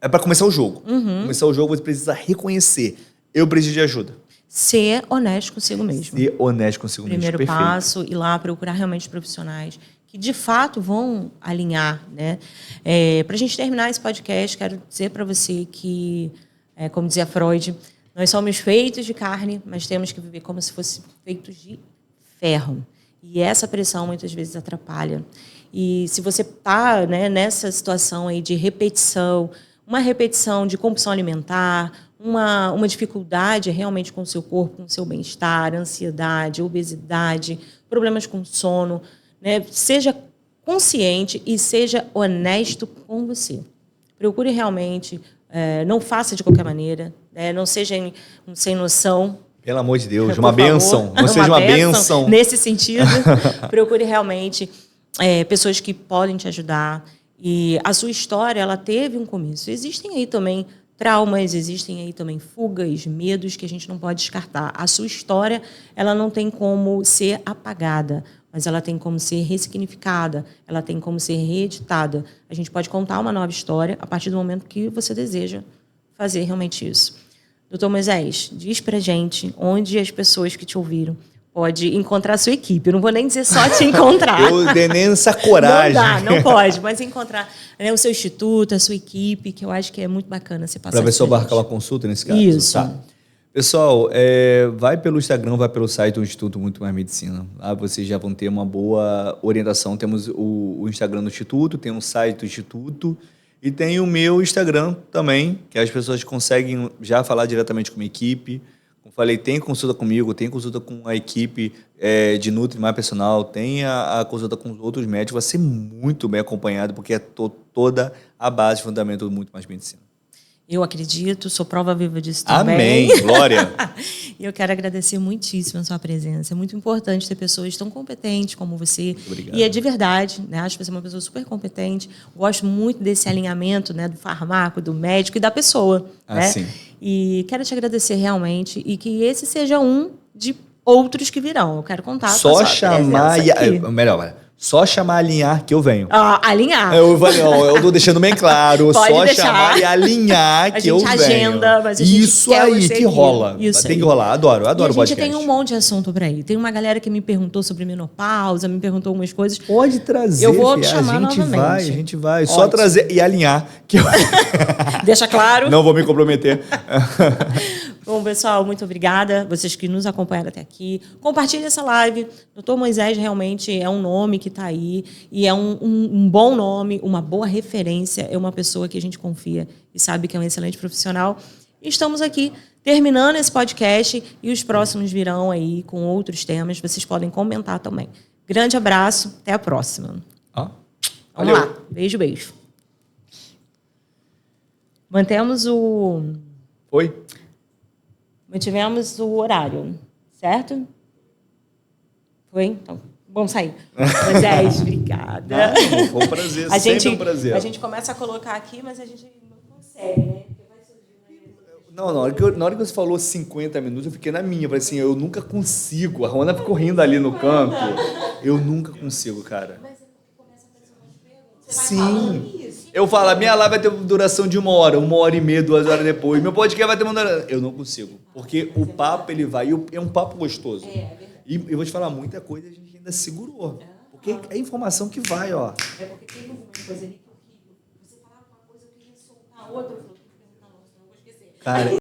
É para começar o jogo. Começar o jogo, você precisa reconhecer. Eu preciso de ajuda. Ser honesto consigo mesmo. Ser honesto consigo mesmo. Primeiro passo, ir lá procurar realmente os profissionais que, de fato, vão alinhar, né? Para a gente terminar esse podcast, quero dizer para você que, como dizia Freud, nós somos feitos de carne, mas temos que viver como se fosse feitos de ferro. E essa pressão, muitas vezes, atrapalha. E se você está, né, nessa situação aí de repetição, uma repetição de compulsão alimentar, uma dificuldade realmente com o seu corpo, com o seu bem-estar, ansiedade, obesidade, problemas com sono, né? Seja consciente e seja honesto com você. Procure realmente, não faça de qualquer maneira, não seja sem noção. Pelo amor de Deus, uma bênção. Não seja uma bênção. Nesse sentido, procure realmente pessoas que podem te ajudar. E a sua história, ela teve um começo. Existem aí também traumas, existem aí também fugas, medos que a gente não pode descartar. A sua história, ela não tem como ser apagada, mas ela tem como ser ressignificada, ela tem como ser reeditada. A gente pode contar uma nova história a partir do momento que você deseja fazer realmente isso. Doutor Moisés, diz pra gente onde as pessoas que te ouviram pode encontrar a sua equipe. Eu não vou nem dizer só te encontrar. Eu tenho nem essa coragem. Não pode, mas encontrar, né, o seu instituto, a sua equipe, que eu acho que é muito bacana você passar. Para ver se eu marcar uma consulta nesse caso. Isso. Tá. Pessoal, vai pelo Instagram, vai pelo site do Instituto Muito Mais Medicina. Lá vocês já vão ter uma boa orientação. Temos o Instagram do Instituto, tem um site do Instituto e tem o meu Instagram também, que as pessoas conseguem já falar diretamente com a minha equipe, Como falei, tem consulta comigo, tem consulta com a equipe de Nutri Mais Personal, tem a consulta com os outros médicos, vai ser muito bem acompanhado, porque é toda a base, fundamento do Muito Mais Medicina. Eu acredito, sou prova viva disso também. Amém, glória. E eu quero agradecer muitíssimo a sua presença. É muito importante ter pessoas tão competentes como você. Muito obrigado. E é de verdade, né? Acho que você é uma pessoa super competente. Gosto muito desse alinhamento, né, do farmaco, do médico e da pessoa. Né? Sim. E quero te agradecer realmente e que esse seja um de outros que virão. Eu quero contar com a Só sua chamar... Melhor, só chamar alinhar que eu venho. Alinhar. Eu tô deixando bem claro. Pode só deixar. Chamar e alinhar que eu venho. A gente agenda, mas a gente isso quer aí, você que aqui. rola. Isso tem aí. que rolar. Adoro E a gente podcast. tem um monte de assunto por aí. Tem uma galera que me perguntou sobre menopausa, me perguntou algumas coisas. Pode trazer, eu vou te chamar a gente novamente. A gente vai. Ótimo. Só trazer e alinhar. Que eu... Deixa claro. Não vou me comprometer. Bom, pessoal, muito obrigada. Vocês que nos acompanharam até aqui. Compartilhe essa live. Dr. Moisés realmente é um nome que está aí. E é um bom nome, uma boa referência. É uma pessoa que a gente confia e sabe que é um excelente profissional. E estamos aqui terminando esse podcast e os próximos virão aí com outros temas. Vocês podem comentar também. Grande abraço. Até a próxima. Vamos lá. Beijo, beijo. Mantemos o... Oi? Mantivemos o horário, certo? Foi? Então, vamos sair. Moisés, obrigada. Foi um prazer, sempre um prazer. A gente começa a colocar aqui, mas a gente não consegue, né? Porque vai surgir Não, na hora que você falou 50 minutos, eu fiquei na minha. Falei assim, eu nunca consigo. A Rona ficou rindo ali no canto. Eu nunca consigo, cara. Mas é porque começa a aparecer umas perguntas. Você vai falando isso. Eu falo, a minha live vai ter duração de 1h30, 2 horas depois. Meu podcast vai ter uma duração... Eu não consigo. Porque o papo, ele vai... É um papo gostoso. É verdade. E eu vou te falar, muita coisa a gente ainda segurou. Porque é a informação que vai, ó. É porque tem uma coisa ali que eu ri. Você falava uma coisa, eu queria soltar outra. Eu falei, eu vou perguntar, não, senão eu vou esquecer. Cara,